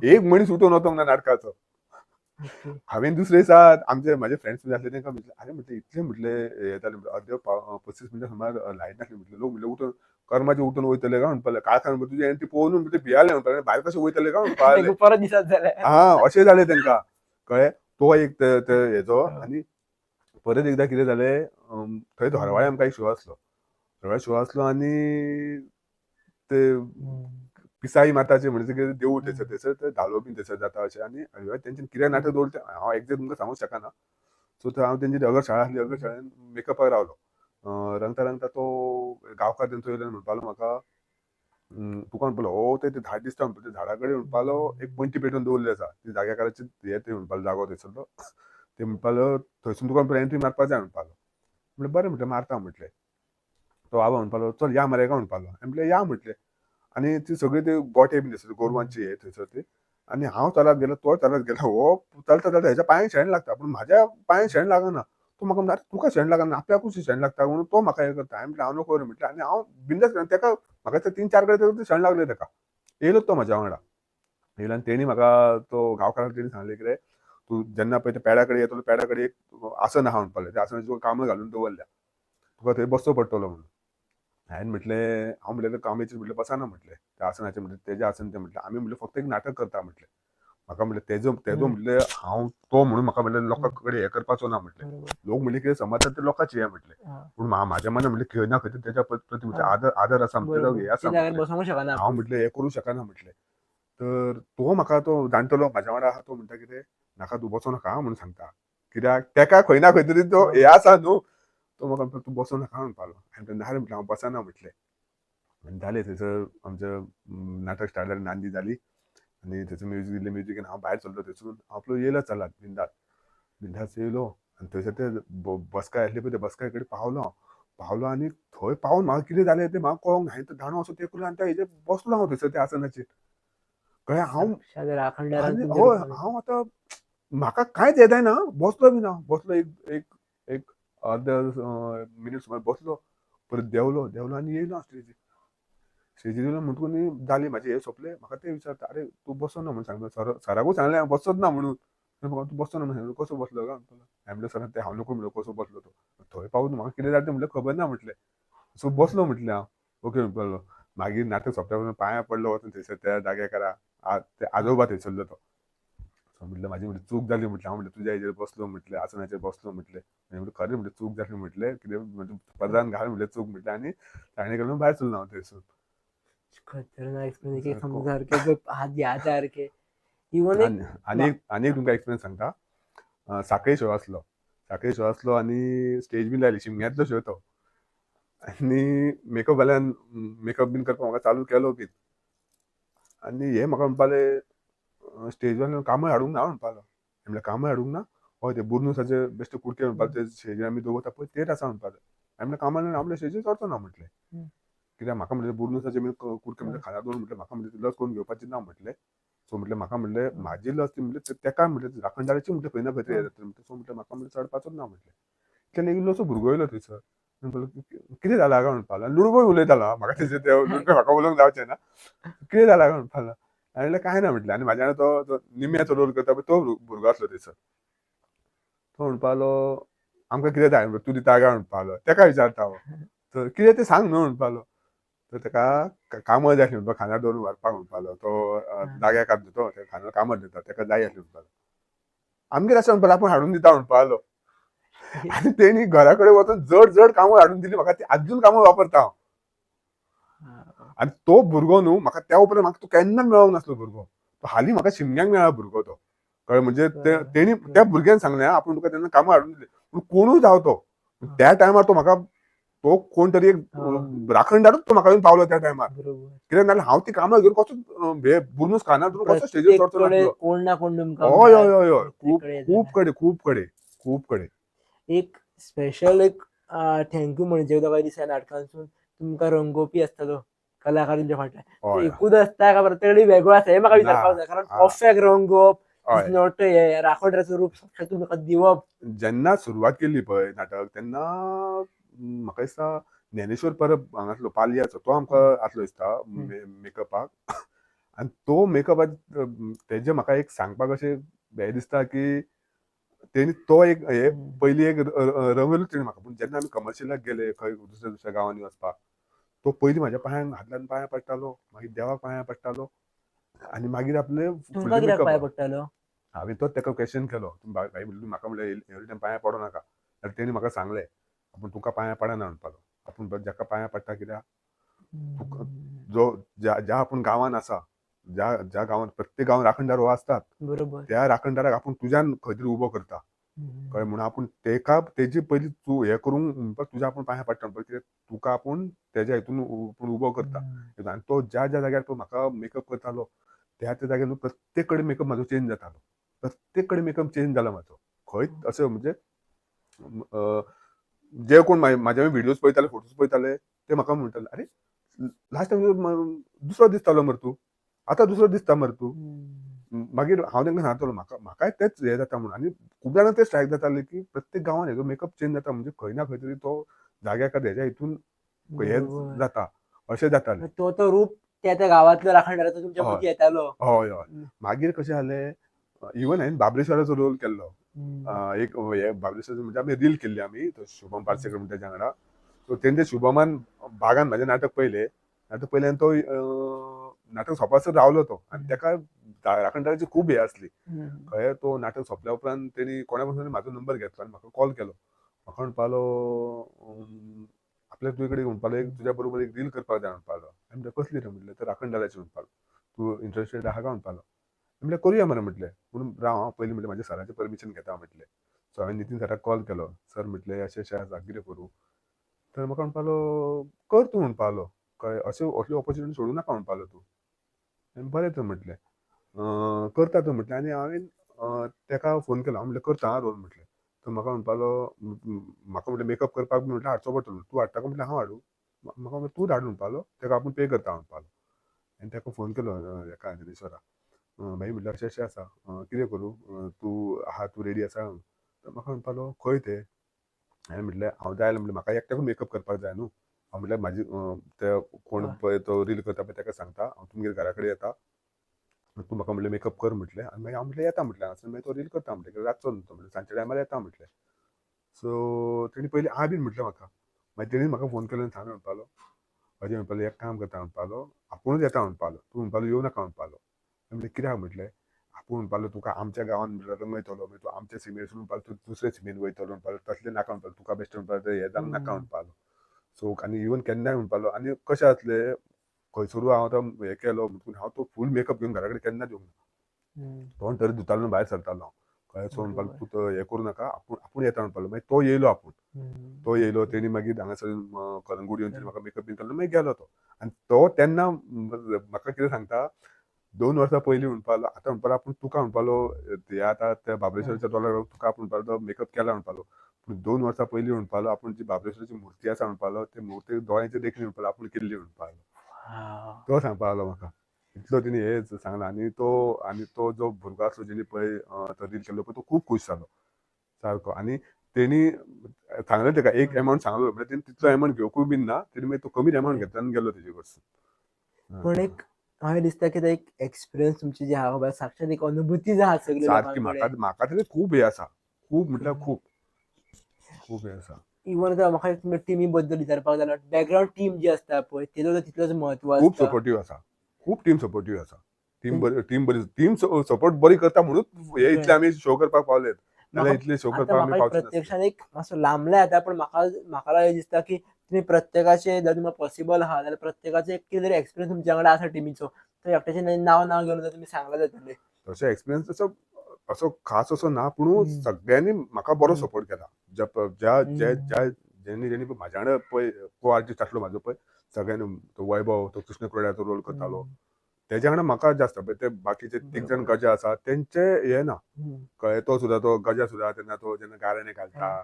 एक मनीस उठून वचोंक ना नाटकाचो हांवें दुसरे दिसा आमचे म्हाजे फ्रेंड्स बी आसले तांकां म्हटलें आरे म्हटलें इतलें म्हटलें हें जालें अर्दे 35 मिनटां सुमार लायट नासली म्हटलें लोक म्हटलें उठून कर्माचे उठून वयतले काय म्हणपाले काळखान तुझे आनी ती पळोवन म्हणटा भियाले म्हणपाले भायर कशे वयतले काय म्हणपाले परत दिसत जाल्यार हा अशें जालें तांकां कळ्ळें तो एक हेजो आनी परत एकदां कितें जालें थंय धोरवाळे आमकां एक शो आसलो धोरवाळे शो आसलो आनी ते पिसाई माताचे म्हणजे कितें देवूळ थंयसर ते धालो बीन थंयसर जाता अशें आनी तेंच्यानी कितें नाटक दवरलें हांव एक्झॅक्ट तुमकां सांगूंक शकना सो थंय हांव तेंची अगर शाळा आसली अगर शाळेन मेकअपाक रावलो रंगता रंगता तो गांवकार थंय येयलो म्हणपालो म्हाका तुका म्हणपालो हो ते झाड दिसता म्हणपालो ते झाडा कडेन म्हणपालो एक पंटी पेटोवन दवरली आसा ती जाग्याकाराची हे ते म्हणपालो जागो थंयसरलो ते म्हणपालो थंयसून तुका एंट्री मारपाक जाय म्हणपालो म्हणलें बरें म्हटलें मारता म्हटलें तो आबा म्हणपालो चल या मरे काय म्हणपालो हांवें म्हणलें या म्हटलें आनी ती सगळी ती गोटे बीन थंयसर गोरवांची हे थंयसर ती आनी हांव चलत गेलो तो चलत गेलो हो चलता चलता हेच्या पांयांक शेण लागता पूण म्हाज्या पांयांक शेण लागना तो म्हाका म्हणटा तुका शेण लागना आपल्याकूच शेण लागता म्हणून तो म्हाका हे करता हांवें म्हणलें हांव नको म्हटलें आनी हांव बिंदास तेका म्हाका ते 3-4 कडेन शेण लागलें तेका येयलोच तो म्हाज्या वांगडा येयलो आनी तेणी म्हाका तो गांवकाराक तेणी सांगलें कितें तूं जेन्ना पळय ते पेड्या कडेन येतलो पेड्या कडेन एक आसन आहा म्हणपालें त्या आसनाचेर तुका कांबळो घालून दवरल्या तुका थंय बसचो पडटलो म्हणून हांवें म्हटलें हांव म्हटलें कांबळेचेर म्हटलें बसना म्हटलें त्या आसनाचेर म्हटलें तेजें आसन तें म्हटलें आमी म्हटलें फक्त एक नाटक करता म्हटलें म्हाका म्हटलें तेजो म्हटलें हांव तो म्हणून म्हाका म्हटलें लोकां कडेन हें करपाचो ना म्हटलें लोक म्हटलें कितें समजतात ते लोकांची हें म्हटलें पूण म्हाज्या मनान म्हटलें खंय ना खंय तेच्या प्रती म्हटलें आदर आसा म्हटलें हें आसा हांव म्हटलें हें करूं शकना म्हटलें तर तो म्हाका तो जाणटलो म्हाज्या वांगडा आहा तो म्हणटा कितें नाका तूं बसो नाका म्हणून सांगता कित्याक तेका खंय ना खंय तरी तो हें आसा न्हू तो म्हाका म्हणटा तूं बसो नाका म्हणपालो हांवें ना रे म्हटलें हांव बसना म्हटलें आनी जालें थंयसर आमचें नाटक स्टार्ट जालें नांदी जाली आनी थंयसर म्युजीक दिलें म्युजीक हांव भायर सरलो थंयसून आपलो येयलो चलात बिंदास येयलो आनी थंयसर ते बसकाय आसली पळय ते बसकाय कडेन पावलो आनी थंय पावून म्हाका कितें जालें तें म्हाका कळोंक ना हांवें तो दांडो असो तें केलो आनी हेजेर बसलो हांव थंयसर त्या आसनाचेर कळ्ळें हांव आतां म्हाका कांयच यें जायना बसलो बीन हांव बसलो एक अर्द मिनीट सुमार बसलो परत देंवलो आनी येयलो हांव स्टेजीर येयलो म्हणटकूच जाली म्हाजी हें सोंपलें म्हाका ते विचारता आरे तूं बसो ना म्हणून सांगलो सराकूच सांगलें हांव बसोच ना म्हणून म्हाका तूं बसो ना म्हणून कसो बसलो काय म्हणपालो हांवें म्हणलें सर ते हांव नको म्हणलो कसो बसलो तो थंय पावून म्हाका कितें जालें तें म्हणलें खबर ना म्हटलें सो बसलो म्हटलें हांव ओके म्हणपालो मागीर नाटक सोंपल्या उपरांत पांयां पडलो वचून थंयसर त्या जाग्याकारा ते आजोबा थंयसरलो तो सो म्हटलें म्हाजी म्हटलें चूक जाली म्हटलें हांव म्हटलें तुज्या हेजेर बसलो म्हटलें आसनाचेर बसलो म्हटलें म्हटलें खरें म्हटलें चूक जाली म्हटलें कितें म्हणजे पदरान घाल म्हटलें चूक म्हटलें आनी ताणें केलो भायर सरलो हांव थंयसून खतरनाक एक्सपिरियन्स सारके हात ह्या सारके इवन आनी एक तुमकां एक्सपिरियन्स सांगता साखळी शो आसलो आनी स्टेज बीन लायली शिमग्यांतलो शो तो आनी मेकअप वाल्यान मेकअप बीन करपाक म्हाका चालू केलो बीन आनी हे म्हाका म्हणपाले स्टेज वाल्यान कांबळ हाडूंक ना म्हणपालो म्हणल्यार कांबळ हाडूंक ना हय ते बुरनुसाचे बेश्टे कुडके म्हणपाले ते स्टेजीर आमी दवरता पळय तेच आसा म्हणपाले हांवें म्हणलें कांबळ हाडून आपल्या स्टेजीर चडचो ना म्हटलें कित्याक म्हाका म्हणलें बुरनुसाचे बीन कुडके म्हणलें खाला दवरून म्हटलें म्हाका म्हणलें लज करून घेवपाची ना म्हटलें सो म्हटलें म्हाका म्हणलें म्हाजी लज ती म्हणलें तेका म्हणलें राखणदाराची म्हटलें खंय ना खंय तरी जातलें सो म्हटलें म्हाका म्हणलें चडपाचोच ना म्हटलें इतल्यान एक इल्लोसो भुरगो येयलो थंयसर कितें जालां काय म्हणपालो आनी लुडबोय उलयतालो म्हाका तेजेर म्हाका उलोवंक जावचें ना कितें जालां काय म्हणपालो हांवें म्हणलें कांय ना म्हटलें आनी म्हाज्या वांगडा तो निम्याचो रोल करता पळय तो भुरगो आसलो थंयसर तो म्हणपालो आमकां कितें जाय तूं दिता काय म्हणपालो तेका विचारता हांव तर कितें तें सांग न्हू म्हणपालो तर तेका कांबळ जाय आसली म्हणपालो खांद्यार दवरून व्हरपाक म्हणपालो तो जाग्याकार तो खांद्यार कांबळ दिता तेका जाय आसली म्हणपालो आमगेर आसा म्हणपालो आपूण हाडून दिता म्हणपालो आनी तेणी घरा कडेन वचून जड कांबळ हाडून दिली म्हाका ती आजून कांबळ वापरता हांव आनी तो भुरगो न्हू म्हाका त्या उपरांत म्हाका तो केन्ना मेळोंक नासलो भुरगो तो हालीं म्हाका शिमग्यांक मेळ्ळा भुरगो तो कळ्ळें म्हणजे तेणी त्या भुरग्यान सांगलें आपूण तुका तेन्ना कांबळ हाडून दिलें पूण कोणूय जाव तो त्या टायमार तो म्हाका तो कोण तरी एक राखणदारूच तो म्हाका येवन पावलो त्या टायमार कित्याक नाल्यार हांव ती कांबळ घेवन कसो हे बुरनूस खाना कसो स्टेजीर चडचो नासलो कोण ना कोण हय खूब कडे एक स्पेशल एक थँक्यू म्हणजे दिसा नाटकांसून तुमका रंगोवपी आसतलो कलाकार तुमच्या फाटल्यान तो हय एकूच आसता का प्रत्येक वेगळो आसता हे म्हाका विचारपाक जाय कारण ना. परफेक्ट रंगोवप हय नॉट हे राखणदाराचं रूप साक्षात तुमका दिवप. जेन्ना सुरवात केल्ली पळय नाटक तेन्ना म्हाका दिसता ज्ञानेश्वर परब हांगासलो पालयाचो तो आमकां आसलो दिसता मेकअपाक आनी तो मेकअपाक तेजे म्हाका एक सांगपाक अशें हे दिसता की तेणी तो एक हे पयली एक रंगयलूच तेणी म्हाका पूण जेन्ना आमी कमर्शियलाक गेले खंय दुसऱ्या दुसऱ्या गांवांनी वचपाक तो पयलीं म्हाज्या पांयान हातल्यान पांयां पडटालो मागीर देवाक पांयां पडटालो आनी मागीर आपले तुमकां फुडले कित्याक पांय मेकअप पडटालो? हांवें तोच ताका क्वेश्चन केलो भाई म्हणलो म्हाका म्हणलें एवरी टायम पांयां पडो नाका जाल्यार तेणी म्हाका सांगलें आपूण तुका पांयां पडना म्हणपालो आपूण जाका पांयां पडटा कित्याक जो ज्या आपूण गांवांत आसा ज्या ज्या गांवांत प्रत्येक गांवांत राखणदार हो आसतात बरोबर त्या राखणदाराक आपूण तुज्यान खंय तरी उबो करता कळ्ळें म्हणून आपूण तेका तेजी पयलीं तूं हें करूंक म्हणपाक तुज्या आपूण पांयां पडटा म्हणपाक कित्याक तुका आपूण तेज्या हितून उबो करता आनी तो ज्या ज्या जाग्यार तो म्हाका मेकअप करतालो त्या त्या जाग्यार प्रत्येक कडेन मेकअप म्हाजो चेंज जातालो प्रत्येक कडेन मेकअप चेंज जाला म्हाजो खंय अशें म्हणजे जे कोण म्हाजे व्हिडियोज पळयताले फोटोज पळयताले ते म्हाका म्हणटाले अरे लास्ट टायम दुसरो दिसतालो मरे तूं आतां दुसरो दिसता मरे तूं मागीर हांव तांकां सांगतालो म्हाकाय तेच हें जाता म्हणून आनी खूब जाणांक ते स्ट्रायक जाताले की प्रत्येक गांवांत हेजो मेकअप चेंज जाता म्हणजे खंय ना खंय तरी तो जाग्याक हेज्या हितून हे जाता अशें जातालें तो रूप त्या त्या गावातल्या राखणदाराचो तुमच्या मदीं येतालो. हय हय मागीर कशें जालें इवन हांवें बाबरेश्वराचो रोल केल्लो एक हे बाबरेश्वराचो म्हणजे आमी रील केल्ली आमी शुभम पार्सेकर म्हणटा तेज्या वांगडा सो तेंचे शुभमान भागान म्हाजें नाटक पयलें आनी तो नाटक सोंपसर रावलो तो आनी ताका राखणदाराची खूब हे आसली कळ्ळें तो नाटक सोंपल्या उपरांत तेणी कोणा पासून म्हाजो नंबर घेतलो आनी म्हाका कॉल केलो म्हाका म्हणपालो आपल्या तुजे कडेन म्हणपालो एक तुज्या बरोबर एक रील करपाक जाय म्हणपालो आनी कसली रे म्हटलें तर राखणदाराची म्हणपालो तूं इंटरेस्टेड आहा का म्हणपालो म्हणलें करुया मरे म्हटलें म्हणून राव पयलीं म्हटलें म्हाज्या सराचें परमिशन घेता म्हटलें सो हांवें नितीन सराक कॉल केलो सर म्हटलें अशें अशें आसा कितें करूं तर म्हाका म्हणपालो कर तूं म्हणपालो कळ्ळें अश्यो असल्यो ऑपॉर्च्युनिटी सोडूं नाका म्हणपालो तूं बरें तर म्हटलें करता तर म्हटलें आनी हांवें ताका फोन केलो हांव म्हणलें करता रोल म्हटलें तर म्हाका म्हणपालो म्हाका म्हटलें मेकअप करपाक म्हटलें हाडचो पडटलो तूं हाडटा काय म्हटलें हांव हाडूं म्हाका म्हणलें तूंच हाड म्हणपालो ताका आपूण पे करता म्हणपालो आनी ताका फोन केलो हेका ज्ञानेश्वराक भाई म्हटलें अशें अशें आसा कितें करूं तूं आहा तूं रेडी आसा तर म्हाका म्हणपालो खंय तें हांवें म्हटलें हांव जाय म्हटलें म्हाका एकट्याकूच मेकअप करपाक जाय न्हू हांव म्हटलें म्हाजी ते कोण पळय तो रील करता पळय ताका सांगता हांव तुमगेर घरा कडेन येता तूं म्हाका म्हणलें मेकअप कर म्हटलें आनी मागीर हांव म्हटलें येता म्हटलें हांगासर मागीर तो रील करता म्हटलें रातचो न्हू तो म्हटलें सांजच्या टायमार येता म्हटलें सो तेणी पयलीं आ बीन म्हटलें म्हाका मागीर तेणी म्हाका फोन केलो आनी सांगलें म्हणपालो अजय म्हणपालो एक काम करता म्हणपालो आपुणूच येता म्हणपालो तूं म्हणपालो येवं नाका म्हणपालो म्हणजे कित्याक म्हटलें आपूण म्हणपालो तुका आमच्या गांवांत रंगयतलो मागीर तूं आमच्या सिमेसून म्हणपालो तूं दुसऱ्या सिमेन वयतलो म्हणपालो तसलें नाका म्हणपालो तुका बेश्टें म्हणपालो हें जावंक नाका म्हणपालो सो आनी इवन केन्नाय म्हणपालो आनी कशें आसलें खंयसरू हांव आतां हें केलो म्हणून हांव तो फूल मेकअप घेवन घरा कडेन केन्ना येवंक ना तोंड तरी धुतालो भायर सरतालो हांव कळ्ळें सो म्हणपालो तूं तो हें करूं नाका आपूण येता म्हणपालो मागीर तो येयलो तो येयलो तेणी मागीर हांगासर कलंगूट येवन तेणी म्हाका मेकअप बीन केलो मागीर गेलो तो आनी तो तेन्ना म्हाका कितें सांगता 2 वर्सां पयलीं म्हणपालो आतां म्हणपालो आपूण तुका म्हणपालो हे आतां त्या बाबरेश्वराच्या दोळ्यार तुका आपूण म्हणपालो मेकअप केला म्हणपालो पूण 2 वर्सां पयलीं म्हणपालो आपूण जी बाबरेश्वराची मुर्ती आसा म्हणपालो ते मुर्ती दोळ्यांचेर देखली म्हणपालो आपूण केल्ली म्हणपालो तो सांगपालो म्हाका इतलो तेणी हे सांगला आनी तो जो भुरगो आसलो जेणी पळय तो रील केल्लो पळय तो खूब खूश जालो सारको आनी तेणी सांगलें ताका एक एमावंट सांगलो म्हणजे तेणी तितलो एमावंट घेवकूय बीन ना तेणी मागीर तो कमीच एमावंट घेतलो आनी गेलो तेजे कडसून पण एक हांवें दिसता की एक एक्सपिरियन्स तुमची जी आहा साक्षात एक अनुभूती जी आहा सगळी सारकी म्हाका तरी खूब हे आसा खूब म्हटल्यार खूब हे आसा इवन जर म्हाका तुमच्या टिमी बद्दल विचारपाक जाल्यार बॅकग्राऊंड टीम जी आसता पळय तेजो तितलोच म्हत्व खूब आसता सपोर्टीव आसा खूब टीम सपोर्टीव आसा टीम सपोर्ट बरी करता म्हणून हे इतले आमी शो करपाक पावलेत नाल्यार इतले शो करपाक आमी पावचे प्रत्यक्षान एक मातसो लांबला येता पण म्हाका दिसता की तुम्ही प्रत्येकाचे जर तुम्हाला पॉसिबल आहा जाल्यार प्रत्येकाचे एक कितें तरी एक्सपिरियन्स तुमच्या वांगडा आसा टिमीचो तो एकट्याचे नांव घेवन तुम्ही सांगला जातले तसो एक्सपिरियन्स असो खास असो ना पूण सगळ्यांनी म्हाका बरो सपोर्ट केला ज्यांनी म्हाज्या वांगडा पळय को आर्टिस्ट आसलो म्हाजो पळय सगळ्यांनी तो वैभव तो कृष्ण कुरड्याचो रोल करतालो तेज्या वांगडा म्हाका जास्त पळय ते बाकीचे 3 जाण गजा आसा तेंचे हे ना कळ्ळें तो गजा सुद्दां तेन्ना तो जेन्ना गाराणें घालता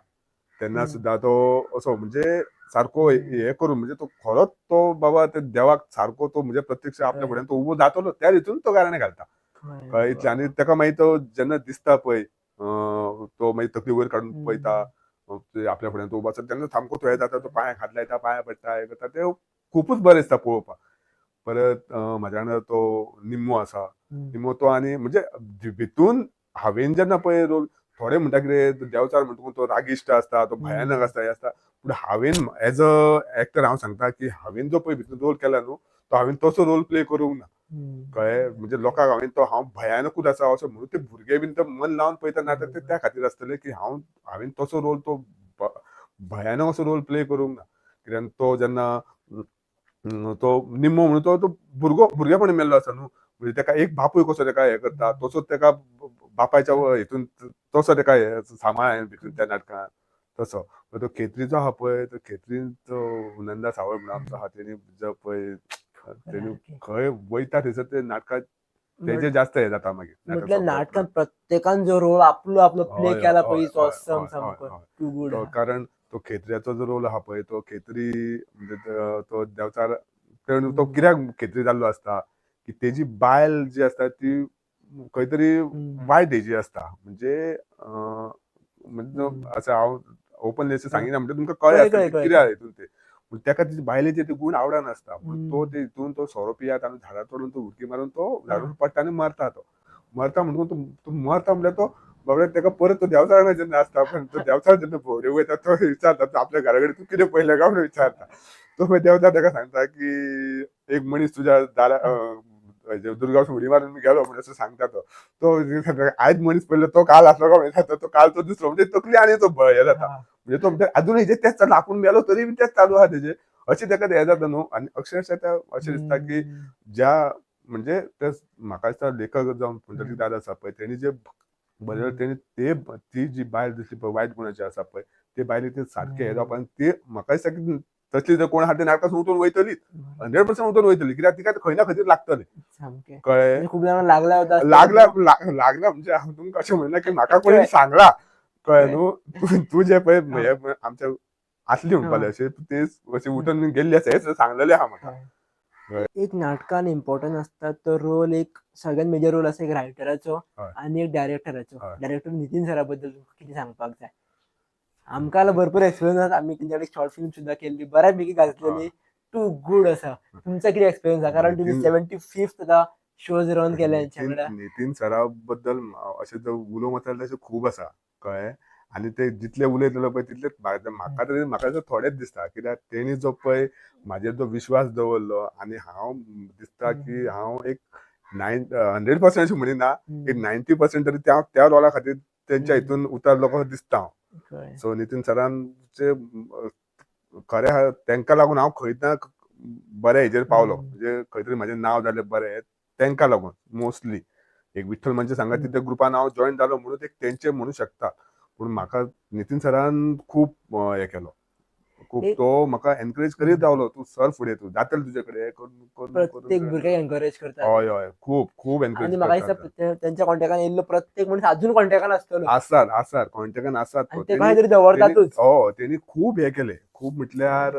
तेन्ना सुद्दां तो असो म्हणजे सारको हे करून म्हणजे तो खरोच तो बाबा ते देवाक सारको तो म्हणजे प्रत्यक्ष आपल्या फुड्यान तो उबो जातलो त्या रितून तो गाराणें घालता कळ्ळें इतलें. आनी तेका मागीर तो जेन्ना दिसता पळय तो मागीर तकली वयर काडून पळयता ते आपल्या फुड्यान तो उबो आसा तेन्ना सामको तो हे जाता तो पांयाक हात लायता पांया पडटा हे करता ते खूपच बरें दिसता पळोवपाक. परत म्हाज्या वांगडा तो निम्मो आसा निम्मो तो आनी म्हणजे भितून हांवेन जेन्ना पळय रोल थोडे म्हणटा कितें देंवचार म्हणटा तो रागिश्ट आसता तो भयानक आसता हे आसता पूण हांवेन एज अ एक्टर हांव सांगता की हांवेन जो पळय भितून रोल केला न्हू तो हांवेन तसो रोल प्ले करूंक ना कळ्ळें. म्हणजे लोकांक हांव भयानकूच आसा अशें म्हणून ते भुरगे बीन ते मन लावन पळयता नाटक ते त्या खातीर आसतले की हांवेन तसो रोल तो भयानक असो रोल प्ले करूंक ना. कित्याक तो जेन्ना तो निम्मो म्हणून तो भुरगेपणी मेल्लो आसा न्हू म्हणजे तेका एक बापूय कसो तेका हे करता तसोच तेका बापायच्या हितून तसो तेका सांबाळ भितून त्या नाटकांत तसो. तो खेत्रीचो आहा पळय तो खेत्रीचो नंदा सावळ म्हणून आमचो आहा तेणी जो पळय तेणी खंय वयता थंयसर ते नाटकांत तेजे जास्त हे जाता मागीर म्हटल्यार नाटकांत प्रत्येकान जो रोल आपलो प्ले केला पळय तो ऑसम सामको टू गुड. कारण तो खेत्र्याचो जो रोल आहा पळय तो खेत्री म्हणजे तो देंवचार तो कित्याक खेत्री जाल्लो आसता की तेजी बायल जी आसता ती खंय तरी वायट हेजी आसता म्हणजे असं हांव ओपनली अशें सांगिना म्हणजे तुमकां कळ्ळें आसता कित्याक हितून ते पूण तेका तेजे बायलेचे ते गूण आवडनासता पूण तो ते हितून तो सोरो पियात आनी झाडार चडून तो उडकी मारून तो झाडार पडटा आनी मरता म्हणून तो मरता म्हणल्यार तो बाबा तेका परत तो देंवचारान जेन्ना आसता पण तो देंवचार जेन्ना भोवऱ्यो वयता तो विचारता आपल्या घरा कडेन तूं कितें पळयलें काय म्हणून विचारता तो मागीर देंवचार तेका सांगता की एक मनीस तुज्या दारा दुर्गावसून उडी मारून गेलो म्हणून असं सांगता तो आयज मनीस पळयलो तो काल आसलो काय म्हणटा तो काल तो दुसरो म्हणजे तकली आनी तो हे जाता म्हणजे तो म्हणटा अजूनही तेच चालू आपूण मेलो तरी तेच चालू आहा तेजे अशें तेका हे जाता न्हू. आनी अक्षरशः त्या अशें दिसता की ज्या म्हणजे ते म्हाका दिसता लेखक जावन पुंडलीक दादा आसा पळय तेणी जे बरें तेणी ती जी बायल दिसली पळय वायट गुणाची आसा पळय ते बायलेक ते सारके हे जावपाक ती म्हाका दिसता की तसली जर कोण आहा ते नाटकां उठून वयतली 100% उठून वयतली कित्याक तिका खंय ना खंय तरी लागतले कळ्ळें. खूब जाणांक लागला म्हणजे हांव तुमकां अशें म्हणना की म्हाका कोणी सांगला कळ्ळें न्हू तूं जे पळय आमच्या आसली म्हणपाले अशें ते अशें उठून गेल्ली आसा हेच सांगलेलें आहा म्हाका. एक नाटकान इम्पॉर्टंट असता तो रोल एक सगळ्यात मेजर रोल आसा एक रायटराचो आनी एक डायरेक्टराचो. डायरेक्टर नितीन सरा बद्दल कितें सांगपाक जाय? आमकां भरपूर एक्सपिरियन्स आमी तेंच्या शॉर्ट फिल्म सुद्दां केल्ली बऱ्यापैकी गाजलेली टू गुड आसा. तुमचा कितें एक्सपिरियन्स आसा कारण तुमी 75th शोज रन केले नितीन सरा बद्दल अशें जर उलोवंक वचत तशें खूब आसा कळ्ळें. आनी ते जितले उलयतलो पळय तितले म्हाका थोडेच दिसता कित्याक तेणी जो पळय म्हाजेर जो विश्वास दवरलो आनी हांव दिसता की हांव एक 100% अशें म्हणिना एक 90% तरी त्या रोला खातीर तेंच्या हितून उतरलो कसो दिसता हांव. सो नितीन सरांचे खरें तेंकां लागून हांव खंय ना बऱ्या हेजेर पावलो म्हणजे खंय तरी म्हाजें नांव जालें बरें तेंकां लागून मोस्टली एक विठ्ठल मंच सांगाती त्या ग्रुपान हांव जॉयन जालो म्हणून एक तेंचे म्हणू शकता. पूण म्हाका नितीन सरान खूब हे केलो खूब तो म्हाका एनकरेज करीत रावलो तूं सर फुडें तूं जातलें तुजे कडेन प्रत्येक भुरग्याक एनकरेज करता. हय हय खूब एनकरेज आनी म्हाका दिसता तेंच्या कॉन्टॅक्टान येयल्लो प्रत्येक मनीस अजून कॉन्टॅक्टान आसतलो आसात कॉन्टॅक्टान आसात ते खंय तरी दवरतातूच. तेणी खूब हे केले खूब म्हटल्यार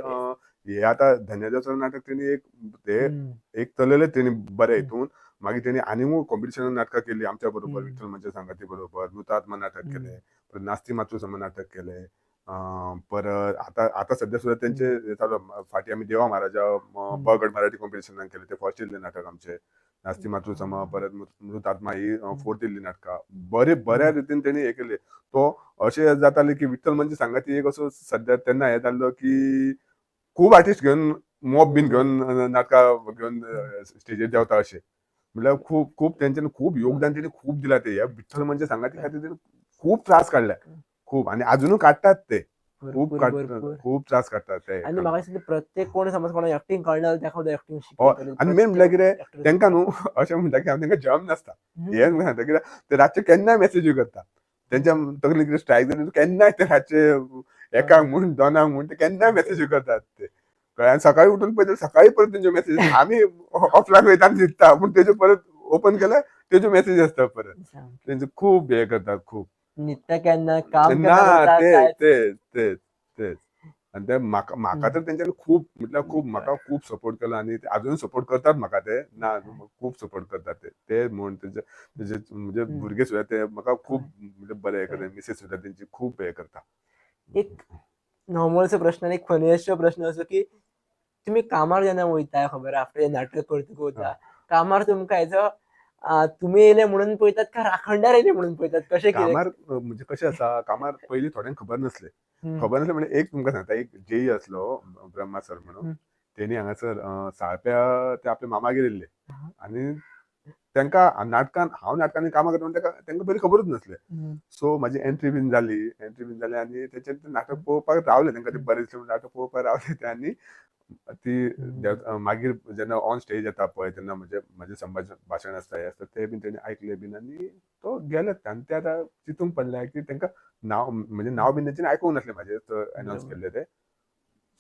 हे आतां धन्यदेव नाटक तेणी एक चलयलें तेणी बरें हितून मागीर तेणी आनीकूय कॉम्पिटिशनान नाटकां केली आमच्या बरोबर विठ्ठल मंच सांगाती बरोबर मृतात्मा नाटक केले परत नास्ती मातृ सम नाटक केले परत आता सध्या सुद्धा तेंचे हे चालू फाटी आमी देवा महाराजा बगड मराठी कॉम्पिटिशनान केले ते फर्स्ट येयल्ले नाटक आमचे नास्ती मातृ सम परत मृतात्मा ही फोर्थ येयल्ली नाटकां बऱ्या रितीन तेणी हे केले. तो अशें जाताले की विठ्ठल मंच सांगाती एक असो सध्या तेन्ना हे जाल्लो की खूब आर्टिस्ट घेवन मॉब बीन घेवन नाटकां घेवन स्टेजीर देंवता अशें म्हळ्यार खूब तेंच्यानी खूब योगदान तेणी खूब दिलां ते ह्या विठ्ठल मंच सांगाती खातीर तेणी खूब त्रास काडल्या खूब आनी अजुनूय काडटात ते खूब त्रास काडटात ते. आनी म्हाका दिसता प्रत्येक कोण समज कोणाक एक्टिंग कळना तेका एक्टिंग शिकयतले. आनी मेन म्हळ्यार कितें तेंकां न्हू अशें म्हणटा की हांव तेंकां जम नासता हें सांगता कित्याक ते रातचे केन्नाय मेसेजी करता तेंच्या तकली कितें स्ट्रायक जाली केन्नाय ते रातचे एकाक म्हूण दोनाक म्हूण ते केन्नाय मेसेजी करतात ते कळ्ळें. सकाळीं उठून पळयता सकाळीं परत तेंच्यो मेसेज आमी ऑफलायन वयता आनी दिसता पूण तेज्यो परत ओपन केल्यार तेज्यो मेसेज आसता परत तेंचे खूब हे करतात खूब न्हिदता केन्ना काम ना केन्ना करता ते काय तेच तेच तेच आणि ते म्हाका तर तेंच्यांनी खूप म्हटल्यार खूप म्हाका खूप सपोर्ट केलो आणि ते अजून सपोर्ट करतात म्हाका ते ना खूप सपोर्ट करतात ते म्हण तेजे म्हणजे भुरगे सुद्दां ते म्हाका खूप म्हणजे बरे हे करता मिसेस सुद्दां तेंची खूप हे करता. एक नॉर्मलसो प्रश्न आणि एक फनियस्ट प्रश्न असो की तुम्ही कामार जेन्ना वयता खबर आफ्टर नाटक करतूक वयता कामार तुमकां हेजो तुम्ही येयले म्हणून पळयतात का राखणदार येयले म्हणून पळयतात कशें कितें? कामार म्हणजे कशें आसा कामार पयलीं थोड्यांक खबर नासलें म्हणजे एक तुमकां सांगता एक जेई असलो ब्रह्मा सर म्हणून तेणी हांगासर साळप्या ते आपले मामागेर येयल्ले आनी तांकां नाटकांनी कामां करता म्हणून तांकां पयलीं खबरूच नासलें सो म्हाजी एंट्री बीन जाली आनी तेंचे नाटक पळोवपाक रावले तांकां ते बरें दिसलें नाटक पळोवपाक रावले ते आनी ती मागीर जेन्ना ऑन स्टेज येता पळय तेन्ना म्हजें संभाशण भाशण आसता हें आसता ते बीन तेणी आयकले बीन आनी तो गेले आनी ते आतां चिंतूंक पडलें की तांकां नांव बीन तेंच्यांनी आयकूंक नासलें म्हाजें अनावन्स केल्लें ते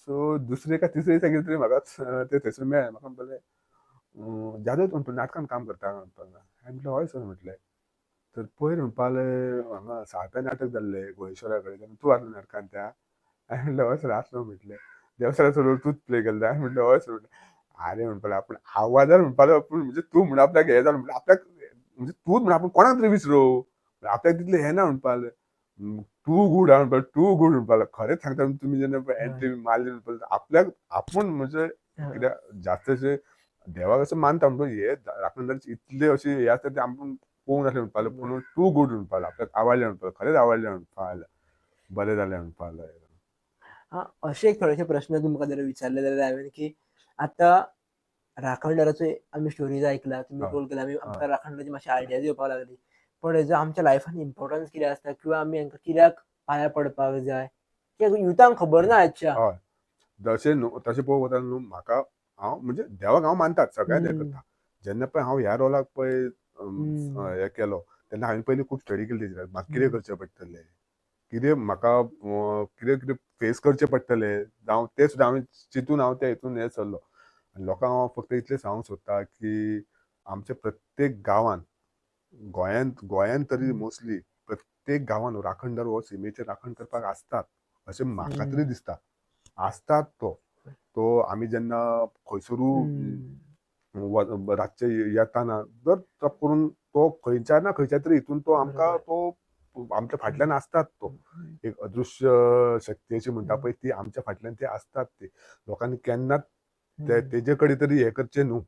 सो दुसरे का तिसरे दिसा कितें तरी म्हाका ते थंयसर मेळ्ळे म्हाका म्हणपाक जादव तूं नाटकान काम करता म्हणपाक हांवें म्हटलें हय सर म्हटलें तर पयर म्हणपा लागले हांगा साळप्या नाटक जाल्लें गोळेश्वरा कडेन तूं आसलो नाटकान त्या हांवें म्हटलें हय सर आसलो म्हटलें देवसरा रोल तूंच प्ले केल्लो हांवें म्हटलें हय सर म्हटलें आरे म्हणपाक लागलो पूण आवाजार म्हणपाक पूण म्हणजे तूं म्हणून आपल्याक हें जालो म्हणल्यार आपल्याक म्हणजे तूंच म्हणून आपूण कोणाक तरी विसरूं आपल्याक तितलें हें ना म्हणपाक लागलें टू गूड म्हणपाक टू गूड म्हणपाक लागलो खरेंच सांगता तुमी जेन्ना एंट्री मारली म्हणपाक आपल्याक आपूण म्हणजे कित्याक जास्त अशें देवाक असं मानता म्हणून हे राखणदाराची इतले अशी हे आसता ते आपूण पळोवंक नासलें म्हणपाक लागलो पूण टू गूड म्हणपाक लागलो आपल्याक आवडलें म्हणपाक खरेंच आवडलें म्हणपाक लागलो बरें जालें म्हणपाक लागलो. अशे एक थोडेशे प्रश्न तुमकां जर विचारले जाल्यार हांवेन की आतां राखणदाराचो आमी स्टोरीज आयकला तुमी रोल केला आमकां राखणदाराची मातशी आयडियाज येवपाक लागली पण हेजो आमच्या लायफान इम्पॉर्टन्स कितें आसता किंवा आमी हांकां कित्याक पांया पडपाक जाय कित्याक युथांक खबर ना आजच्या हय जशें न्हू तशें पळोवंक वता न्हू म्हाका हांव म्हणजे देवाक हांव मानताच सगळ्यांत हें करता जेन्ना पळय हांव ह्या रोलाक पळय हें केलो तेन्ना हांवें पयलीं खूब स्टडी केली तेजेर म्हाका कितें करचें पडटलें कितें म्हाका कितें कितें फेस करचें पडटलें जावं तें सुद्दां हांवें चिंतून हांव त्या हितून हें सरलो आनी लोकांक हांव फक्त इतलें सांगूंक सोदता की आमच्या प्रत्येक गांवांत गोंयांत तरी मोस्टली प्रत्येक गांवांत राखणदार हो सिमेचेर राखण करपाक आसतात अशें म्हाका तरी दिसता आसतात तो आमी जेन्ना खंयसरू रातचे येताना जर तप करून तो खंयच्या ना खंयच्या तरी हितून तो आमकां तो आमच्या फाटल्यान आसतात तो एक अदृश्य शक्ती अशी म्हणटा पळय ती आमच्या फाटल्यान ते आसतात ते लोकांनी केन्नाच तेजे कडेन तरी हें करचें न्हू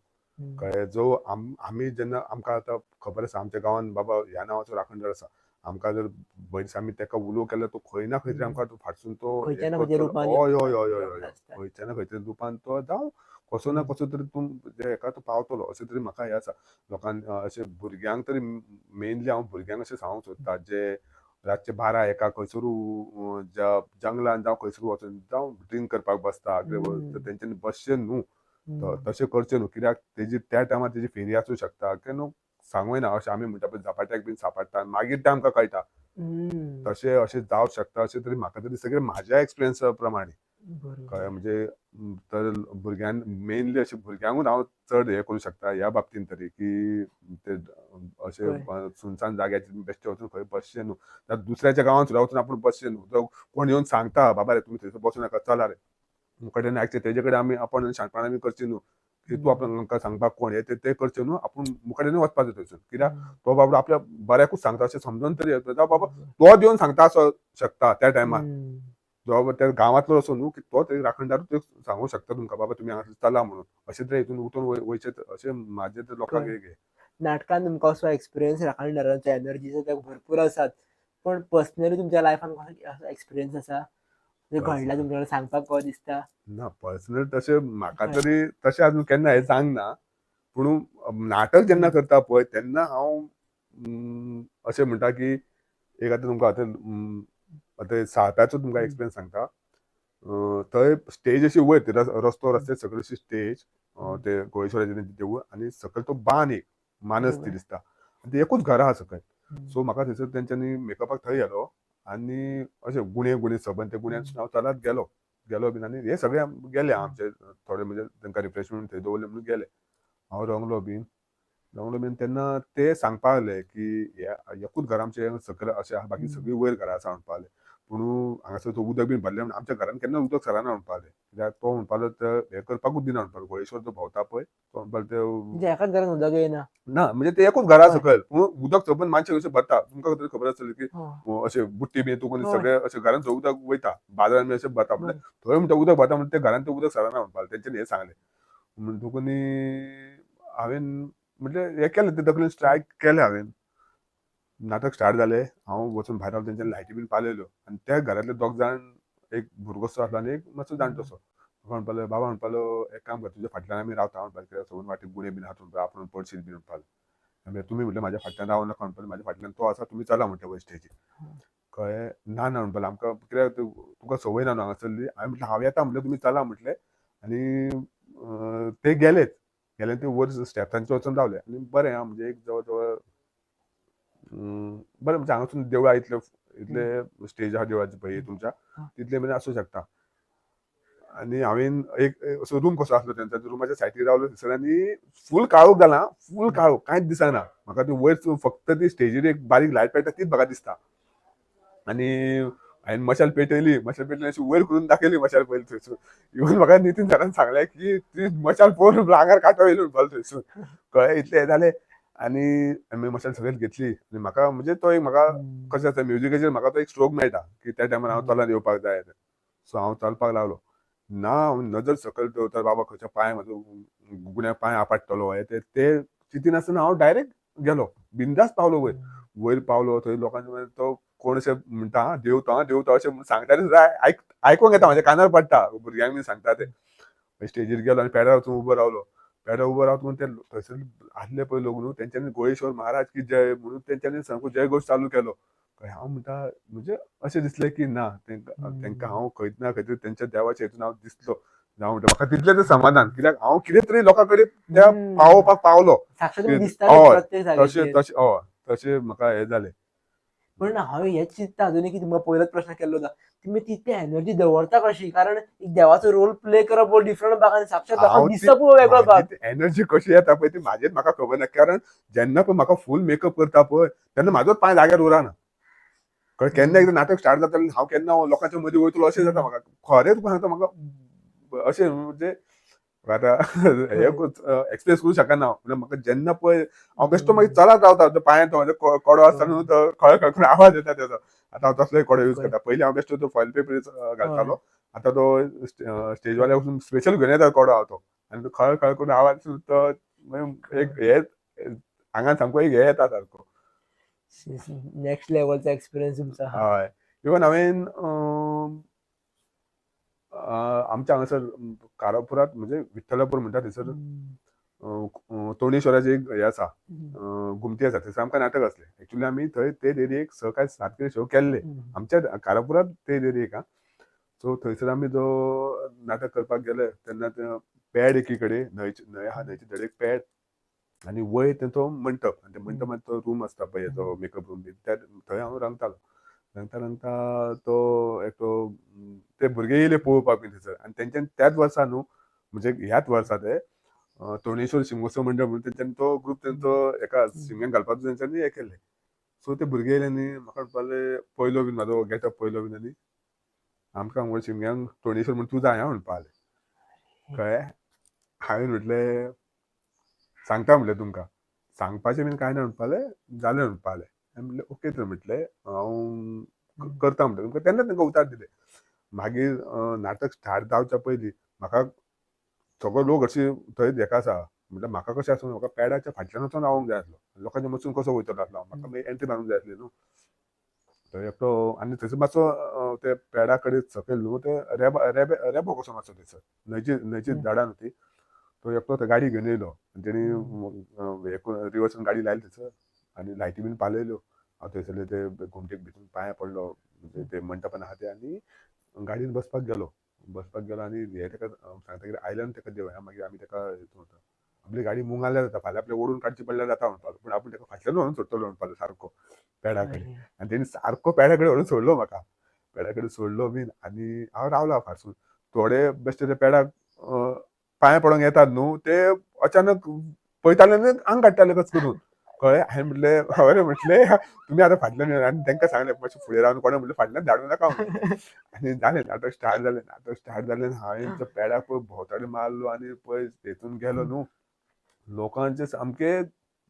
कळ्ळें जो आमी जेन्ना आमकां आतां खबर आसा आमच्या गांवांत बाबा ह्या नांवाचो राखणदार आसा आमकां जर भयर आमी ताका उलो केल्यार तो खंय ना खंय तरी आमकां फाटसून तो खंयच्या हें ना खंयच्या करतलो रुपान हय हय हय हय हय खंयच्या ना खंयच्या रुपान तो जावं कसो ना कसो तरी तूं हेका तो पावतलो अशें तरी म्हाका हें आसा लोकांक अशें भुरग्यांक तरी मेनली हांव भुरग्यांक अशें सांगूंक सोदता जे रातचे 12 एका खंयसरू जंगलान जावं खंयसरू वचून जावं ड्रिंक करपाक बसता तेंच्यांनी बसचें न्हू तशें करचें न्हू कित्याक तेजी त्या टायमार तेजी फेरी आसूं शकता की न्हू सांगूं येना अशें आमी म्हणटा पळय झपाट्याक बीन सांपडटा मागीर तें आमकां कळटा तशें अशें जावंक शकता अशें तरी म्हाका तरी सगळें म्हाज्या एक्सपिरियन्स प्रमाणे कळ्ळें म्हणजे तर भुरग्यांक मेनली अशें भुरग्यांकूच हांव चड हें करूं शकता ह्या बाबतीन तरी की ते अशें सुनसान जाग्याचेर बेश्टे वचून खंय बसचें न्हू दुसऱ्याच्या गांवांत सुद्दां वचून आपूण बसचें न्हू कोण येवन सांगता बाबा रे तुमी थंयसर बसूं नाका चला रे मुखाटेन आयकचें तेजे कडेन आमी आपण शाणपणां करची न्हू की तूं आमकां सांगपाक कोण हे ते करचें न्हू आपूण मुखाटेन वचपाचें थंयसून कित्याक तो बाबा आपल्या बऱ्याकूच सांगता अशें समजून तरी जावं बाबा तो येवन सांगता असो शकता त्या टायमार जो त्या गांवांतलो असो न्हू की तो तरी राखणदारूच सांगूं शकता तुमकां बाबा तुमी हांगा चला म्हणून अशें तरी हितून उठून वयचें अशें म्हाजें तर लोकांक एक हें नाटकान तुमकां असो एक्सपिरियन्स राखणदाराचो एनर्जीचो ते भरपूर आसात पण पर्सनली तुमच्या लायफान असो एक्सपिरियन्स आसा जे घडला तुमच्या सांगपाक कळ्ळें दिसता ना पर्सनल तशें म्हाका तरी तशें आजून केन्ना हें सांगना पूण नाटक जेन्ना करता पळय तेन्ना हांव अशें म्हणटा की एक आतां तुमकां आतां साळप्याचो तुमकां एक्सपिरियन्स सांगता थंय स्टेज अशी वयर रस्तो रस्ते सकयल अशी स्टेज ते गोळेश्वराचें देवूळ आनी सकयल तो बान एक मानस ती दिसता आनी एकूच घर आहा सकयल सो म्हाका थंयसर तेंच्यांनी मेकअपाक थंय गेलो आनी अशें गुणे सबंद ते गुण्यान हांव चलत गेलो बीन आनी हे सगळे गेले आमचे थोडे म्हणजे तांकां रिफ्रेशमेंट थंय दवरले म्हणून गेले हांव रंगलो बीन जावं बीन तेन्ना ते सांगपा लागले की एकूच घर आमचे सकयल अशें आहा, बाकी सगळीं वयर घरां आसा म्हणपा लागले. पूण हांगासर तो उदक बीन भरलें म्हण आमच्या घरान केन्ना उदक सरना म्हणपा लागले. कित्याक तो म्हणपा लागलो ते हें करपाकूच दिना म्हणपा लागलो. गोळेश्वर जो भोंवता पळय तो म्हणपा लागलो ते म्हणजे एकाच घरान उदक येयना. ना म्हणजे ते एकूच घरा हय. सकयल पूण उदक सकयल मानशे कशें भरता. तुमकां तरी खबर आसतली की हय. अशें बुट्टी बी तुकून हय. सगळे अशें घरान उदक वयता. बाजारान बी अशें भरता. बरं. थंय म्हणटा उदक भरता म्हणटा ते घरान ते उदक सरना म्हणपा लागले. तेंच्यांनी हें सांगलें. म्हणटकुनी हांवेन म्हणलें हें केलें ते तकलेन स्ट्रायक केलें हांवेन. नाटक स्टार्ट जालें. हांव वचून भायर रावलो तेंच्यांनी लायटी बीन पालयल्यो आनी त्या घरांतले दोग जाण एक भुरगोसो आसलो आनी एक मातसो जाणटोसो. म्हाका म्हणपा लागलो बाबा म्हणपा लागलो एक काम कर तुज्या फाटल्यान आमी रावता म्हणपा लागलो सकयल वाटेक गुणे बीन आहा म्हणपा आपूण पडशीत बीन म्हणपा लागलो. म्हणल्यार तुमी म्हणलें म्हाज्या फाटल्यान रावं नाका म्हणपा लागलो. म्हाज्या फाटल्यान तो आसा तुमी चला म्हणलें वयर स्टेजीर. कळ्ळें. ना ना म्हणपा लागलो आमकां कित्याक तुका संवय ना न्हू हांगासरली. हांवें म्हटलें हांव येता म्हणलें तुमी चला म्हटलें आनी ते गेलेच. गेले ते वयर स्टेप्सांचेर वचून रावले आनी बरें आहा म्हणजे एक जवळ जवळ बरें म्हणजे हांगासून देवळां इतले स्टेज आहा देवळाची पळय तुमच्या तितले मेरेन आसूं शकता. आनी हांवेन एक असो रूम कसो आसलो तेंचा रुमाच्या सायडीक रावलो थंयसर आनी फूल काळोख जाला. फूल काळोख कांयच दिसना. म्हाका ती वयर फक्त ती स्टेजीर एक बारीक लायट पेटता तीच म्हाका दिसता. आनी हांवेन मशाल पेटयली. मशाल पेटयली अशी वयर करून दाखयली मशाल पयली थंयसून. इवन म्हाका नितीन सरान सांगलें की ती मशाल पळोवन आंगार कांटो येयलो म्हणपा लागलो थंयसून. कळ्ळें इतलें हें जालें. आनी हांवें मशाल सकयल घेतली आनी म्हाका म्हणजे तो एक म्हाका कशें आसता म्युजिकाचेर म्हाका तो एक स्ट्रोक मेळटा की त्या टायमार हांव चलत येवपाक जाय. सो हांव चलपाक लागलो. ना हांव नजर सकयल दवरता बाबा खंयच्या पांय म्हाजो गुण्याक पांय आपटतलो हे ते चिंती नासतना हांव डायरेक्ट गेलो. बिंदास पावलो वयर. वयर पावलो थंय लोकांचे मागीर तो कोण अशें म्हणटा आं देंवतो अशें म्हणून सांगता ते सुद्दां आयकूंक येता म्हाज्या कानार पडटा. भुरग्यांक बीन सांगता ते. स्टेजीर गेलो आनी पेड्यार वचून उबो रावलो. पेड्यार उबो रावता म्हणून ते थंयसर आसले पळय लोक न्हू तेंच्यांनी गोळेश्वर महाराज की जय म्हणून तेंच्यांनी सामको जयघोश चालू केलो. कळ्ळें. हांव म्हणटा म्हणजे अशें दिसलें की ना तेंकां हांव खंय ना खंय तरी तेंच्या देवाच्या हितून हांव दिसलो. जावं म्हणटा म्हाका तितलें तें समाधान कित्याक हांव कितें तरी लोकां कडेन त्या पावोवपाक पावलो. साक्षात तुमी दिसताले हय प्रत्येक जाग्याचेर. तशें म्हाका हें जालें. पण हांव हेंच चिंतता अजुनूय की तुमकां पयलोच प्रश्न केल्लो होता. तुमी तितली एनर्जी दवरता कशी? कारण एक देवाचो रोल प्ले करप हो डिफरंट भाग आनी साक्षात लोकांक दिसप हो वेगळो भाग. एनर्जी कशी येता पळय ती म्हाजेच म्हाका खबर ना. कारण जेन्ना पळय म्हाका फूल मेकअप करता पळय तेन्ना म्हाजोच पांय जाग्यार उरना. कळ्ळें. केन्ना एकदां नाटक स्टार्ट जाता हांव केन्ना लोकांच्या मदीं वयतलो अशें जाता म्हाका. खरें तुका सांगता म्हाका अशें म्हणजे आतां हे एक्सप्रेस करूं शकना हांव. म्हणजे म्हाका जेन्ना पळय हांव बेश्टो मागीर चलत रावता पांयान तो कडो आसता न्हू तो खळ खळ करून आवाज येता तेजो. आतां हांव तसलोय कडो यूज करता. पयलीं हांव बेश्टो तो फॉयल पेपर घालतालो. आतां तो स्टेजवाल्या वचून स्पेशल घेवन येता कडो हांव तो. आनी तो खळ खळ करून आवाज तो एक हे आंगान सामको एक हे येता सारको. नेक्स्ट लेवलचा एक्सपिरियन्स तुमचा. हय. इवन हांवेन आमच्या हांगासर कारापुरात म्हणजे विठ्ठलापूर म्हणटा थंयसर तोणेश्वराचें एक हें आसा घुमटी आसा थंयसर आमकां नाटक आसलें. एक्चुली आमी थंय ते डेरयेक सहकाय सारके शो केल्ले. आमच्या कारापुरात ते डेरयेक आं. सो थंयसर आमी जो नाटक करपाक गेले तेन्ना पॅड एकी कडेन न्हंय आहा न्हंयचे धडेक पॅड आनी वयर तेंचो मंटप आनी त्या मंटपांत तो रूम आसता पळय हेचो मेकअप रूम बी थंय हांव रंगतालो. रंगता तो एकटो ते भुरगे येयले पळोवपाक बीन थंयसर आनी तेंच्यानी त्याच वर्सा न्हू म्हणजे ह्याच वर्सा ते तोणेश्वर शिमगोत्सव मंडळ म्हणून तेंच्यांनी तो ग्रूप तेंचो एका शिगम्याक घालपाचो तेंच्यांनी हें केलें. सो ते भुरगे येयले आनी म्हाका म्हणपा लागले पयलो बीन म्हाजो गेटअप पयलो बीन आनी आमकां हांगा शिगम्यांक तोणेश्वर म्हूण तूं जाय आं म्हणपा लागलें. कळ्ळें. हांवें म्हटलें सांगता म्हणलें तुमकां. सांगपाचें बीन कांय ना म्हणपा लागलें जालें म्हणपा लागलें. हांवें म्हणलें ओके तर म्हटलें हांव करता म्हणलें तुमकां तेन्ना तांकां उतर दिलें. मागीर नाटक स्टार्ट जावच्या पयलीं म्हाका सगळो लोक हरशीं थंय हेका आसा. म्हणल्यार म्हाका कशें आसूं म्हाका पॅडाच्या फाटल्यान वचून रावूंक जाय आसलो. लोकांच्या मदसून कसो वयतलो आसलो हांव. म्हाका मागीर एंट्री मारूंक जाय आसली न्हू. थंय एकटो आनी थंयसर मातसो ते पॅडा कडेन सकयल न्हू ते रेबो कसो मातसो थंयसर न्हंयची झाडां न्हू ती. तो एकटो थंय गाडी घेवन येयलो. तेणी रिवर्सान गाडी लायली थंयसर आनी लायटी बीन पालयल्यो. हांव थंयसरले ते घुमटेक भितून पांयां पडलो म्हणजे ते मंटपान आहा ते आनी गाडयेन बसपाक गेलो आनी हे ताका सांगता कितें आयल्यान ताका देवया मागीर आमी ताका आपली गाडी मुंगाल्यार जाता फाल्यां आपल्या ओडून काडची पडल्यार जाता म्हणपाक पूण आपूण ताका फाटल्यान व्हरून सोडटलो म्हणपाक सारको पॅडा कडेन आनी तेणी सारको पॅडा कडेन व्हरून सोडलो म्हाका. पॅडा कडेन सोडलो बीन आनी हांव रावलो फाटसून. थोडे बेश्टे ते पॅडाक पांयां पडोंक येतात न्हू ते अचानक पळयताले आनी आंग काडटाले कस करून कळ्ळें. हांवें म्हटलें अरे म्हटलें तुमी आतां फाटल्यान आनी तांकां सांगलें मातशें फुडें रावन कोणें म्हटलें फाटल्यान धाडूं नाका म्हणून. आनी जालें नाटक स्टार्ट जालें आनी हांवें त्या पेड्याक पळय भोंवताडी मारलो आनी पळय हेतून गेलो न्हू लोकांचे सामके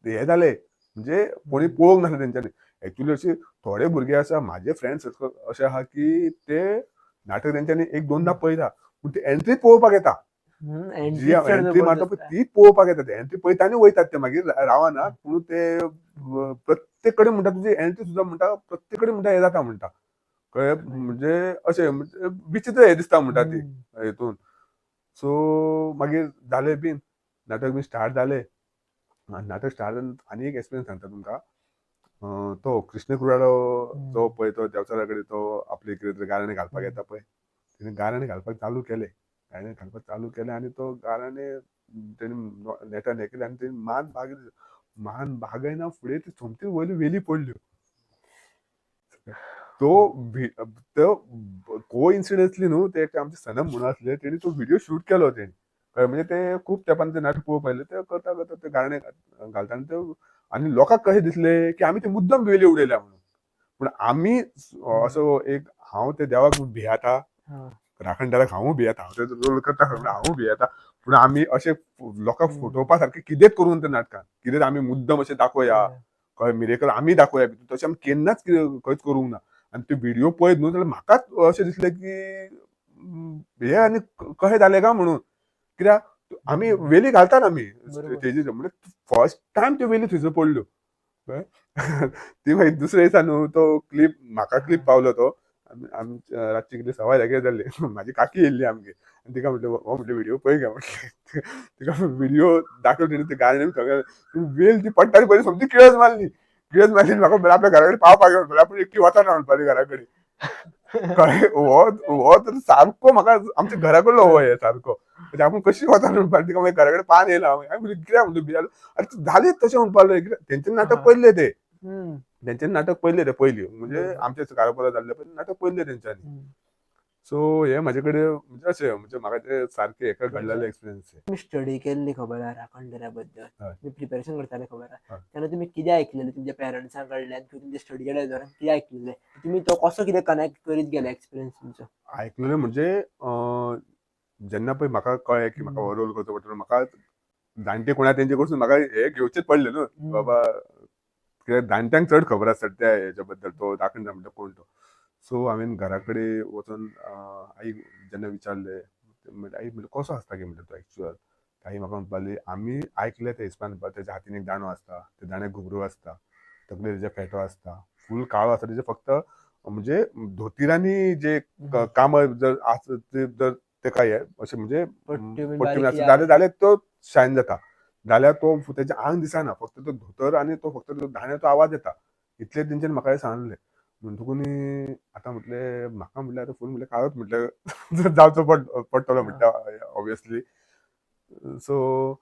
हे जाले म्हणजे कोणी पळोवंक नासलें तेंच्यांनी. एक्चुली अशे थोडे भुरगे आसा म्हाजे फ्रेंड्स अशे आहा की ते नाटक तेंच्यांनी एक दोनदा पळयता पूण ते एंट्री पळोवपाक येता. जी एंट्री मारता पळय ती पळोवपाक येता. ते एंट्री पळयता आनी वयतात ते मागीर रावना पूण ते प्रत्येक कडेन म्हणटा तुजी एंट्री सुद्दां म्हणटा प्रत्येक कडेन म्हणटा हे जाता म्हणटा कळ्ळें. म्हणजे अशें म्हणजे विचित्र हे दिसता म्हणटा ती हेतून. सो मागीर जालें बीन नाटक बी स्टार्ट जालें. नाटक स्टार्ट जावन आनी एक एक्सपिरियन्स सांगता तुमकां. तो कृष्ण कुराडो जो पळय तो देंवचारा कडेन तो आपले कितें तरी गाराणें घालपाक येता पळय तेणें गाराणें घालपाक चालू केलें. गाराणें घालपाक चालू केलें आनी तो गाराणें तेणें नेटान हें केलें आनी तेणी मान बागयना फुडें ती सोमती वयली वेली पडल्यो. तो को इन्सिडन्सली न्हू ते आमचे सनम म्हणून आसले तेणी तो व्हिडिओ शूट केलो तेणी कळ्ळें. म्हणजे ते खूब तेंपान ते नाटक पळोवप आयले ते करता करता ते गाराणें घालता आनी ते आनी लोकांक कशें दिसलें की आमी ते मुद्दम वेली उडयल्या म्हणून. पूण आमी असो एक हांव ते देवाक भियेता राखणदाराक हांवूय भियेता हांव ते रोल करता हांवूय भियेता पूण आमी अशें लोकांक फटोवपा सारकें कितेंच करून ते नाटकान कितेंच आमी मुद्दम अशें दाखोवया कळ्ळें मिरेकल आमी दाखोवया तशें आमी केन्नाच खंयच करूंक ना. आनी ते व्हिडिओ पळयत न्हू जाल्यार म्हाकाच अशें दिसलें की हे आनी कशें जालें काय म्हणून कित्याक आमी वेली घालतात आमी स्टेजीर म्हणजे फर्स्ट टायम त्यो वेली थंयसर पडल्यो कळ्ळें. ती मागीर दुसऱ्या दिसा न्हू तो क्लिप म्हाका क्लिप पावलो तो आमी रातची कितें सवाय जागे जाल्ली म्हाजी काकी येयल्ली आमगे आनी तिका म्हटलें हो म्हटलें व्हिडिओ पळय गे म्हटलें. तिका व्हिडिओ दाखयलो तेणी ते गाणें सगळें वेल ती पडटाली पयलीं समजी किळस मारली म्हाका आपल्या घरा कडेन पावपाक गेलो आपूण एकटी वचना म्हणपाली घरा कडेन कळ्ळें. हो तर सारको म्हाका आमच्या घरा कडलो हो हे सारको म्हणजे आपूण कशी वचना म्हणपाली तिका मागीर घरा कडेन पान येयला हांवें कित्याक म्हणलें भियालो आरे जालें तशें म्हणपालो तेंच्यांनी नाटक पळयल्लें ते तेंच्यांनी नाटक पळयल्लें ते पयलीं म्हणजे आमचे घरा जाल्ले पयलीं नाटक पळयल्लें तेंच्यांनी. सो हे म्हाजे कडेन म्हणजे अशें म्हणजे म्हाका ते सारकें हेका घडलेले एक्सपिरियन्स. तुम्ही स्टडी केल्ली खबर आहा राखणदारा बद्दल हय. तुम्ही प्रिपरेशन करताले खबर आहा हय. तेन्ना तुम्ही कितें आयकलेलें तुमच्या पेरंट्सां कडल्यान किंवा तुमच्या स्टडीच्या दौरान कितें आयकलेलें तुम्ही तो कसो कितें कनेक्ट करीत गेले एक्सपिरियन्स तुमचो. आयकलेलें म्हणजे जेन्ना पळय म्हाका कळ्ळें की म्हाका हो रोल करचो पडटलो म्हाका जाणटे कोणा तेंचे कडसून म्हाका हे घेवचेच पडलें न्हू बाबा कित्याक जाणट्यांक चड खबर आसता त्या हेच्या बद्दल तो राखणदार म्हणटा कोण तो. सो हांवें घरा कडेन वचून आईक जेन्ना विचारलें आई म्हणलें कसो आसता गे म्हणटा तो एक्चुअल आई म्हाका म्हणपाली आमी आयकलें ते हिसपान तेज्या हातीन एक दांडो आसता त्या दांड्याक घुगरू आसता तकलेर तेज्या फेटो आसता फूल काळो आसता तेजे फक्त म्हणजे धोतिरांनी जे काम जर तेका हे अशें म्हणजे पट्टी जाल्यार तो शायन जाता जाल्यार तो तेजें आंग दिसना फक्त तो धोतर आनी तो फक्त दांड्याचो आवाज येता इतलें तेंच्यांनी म्हाका सांगलें. म्हणटकूनी आतां म्हटलें म्हाका म्हटल्यार फूल म्हटलें काळोच म्हटलें जावचो पडटलो म्हणटा ऑब्वियसली. सो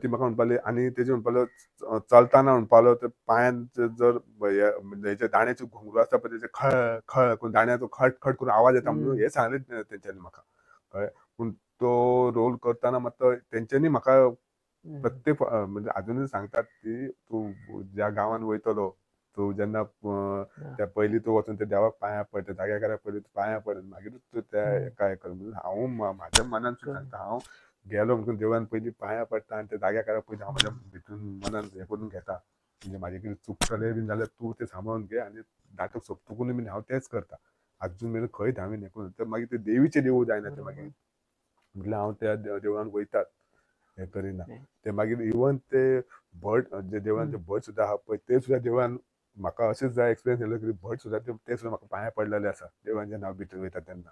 ती म्हाका म्हणपाली आनी तेजे म्हणपालो चलताना म्हणपालो ते पांयान जर हेचे दाण्याचे घुंगरू आसता पळय तेजे खळ खळ करून दाण्याचो खट खट करून आवाज येता म्हणून हे सांगलें तेंच्यांनी म्हाका कळ्ळें. पूण तो रोल करतना मात तेंच्यांनी म्हाका प्रत्येक म्हणजे अजुनूय सांगतात की तूं ज्या गांवांत वयतलो तूं जेन्ना त्या पयलीं तूं वचून त्या देवाक पांयां पड त्या जाग्यार पयलीं तूं पांयां पड मागीरूच तूं त्या हेका हें कर म्हणून हांव म्हाज्या मनान सांगता हांव गेलो म्हणून देवळान पयलीं पांयां पडटा आनी त्या जाग्यार पयलीं हांव म्हाज्या भितून मनान हें करून घेता म्हणजे म्हाजें कितें चुकतलें बीन जाल्यार तूं तें सांबाळून घे आनी नाटक सोंपतकून बीन हांव तेंच करता अजून मेरेन खंयच हांवें हें करून तर मागीर तें देवीचें देवूळ जायना तें मागीर म्हटल्यार हांव त्या देवळान वयताच हें करिना. ते मागीर इवन ते भट जे देवळान ते भट सुद्दां आहा पळय ते सुद्दां देवळान म्हाका अशेंच एक्सपिरियन्स येयलो की भट सुद्दां ते सुद्दां म्हाका पांयां पडलेले आसा देवळान जेन्ना हांव भितर वयता तेन्ना.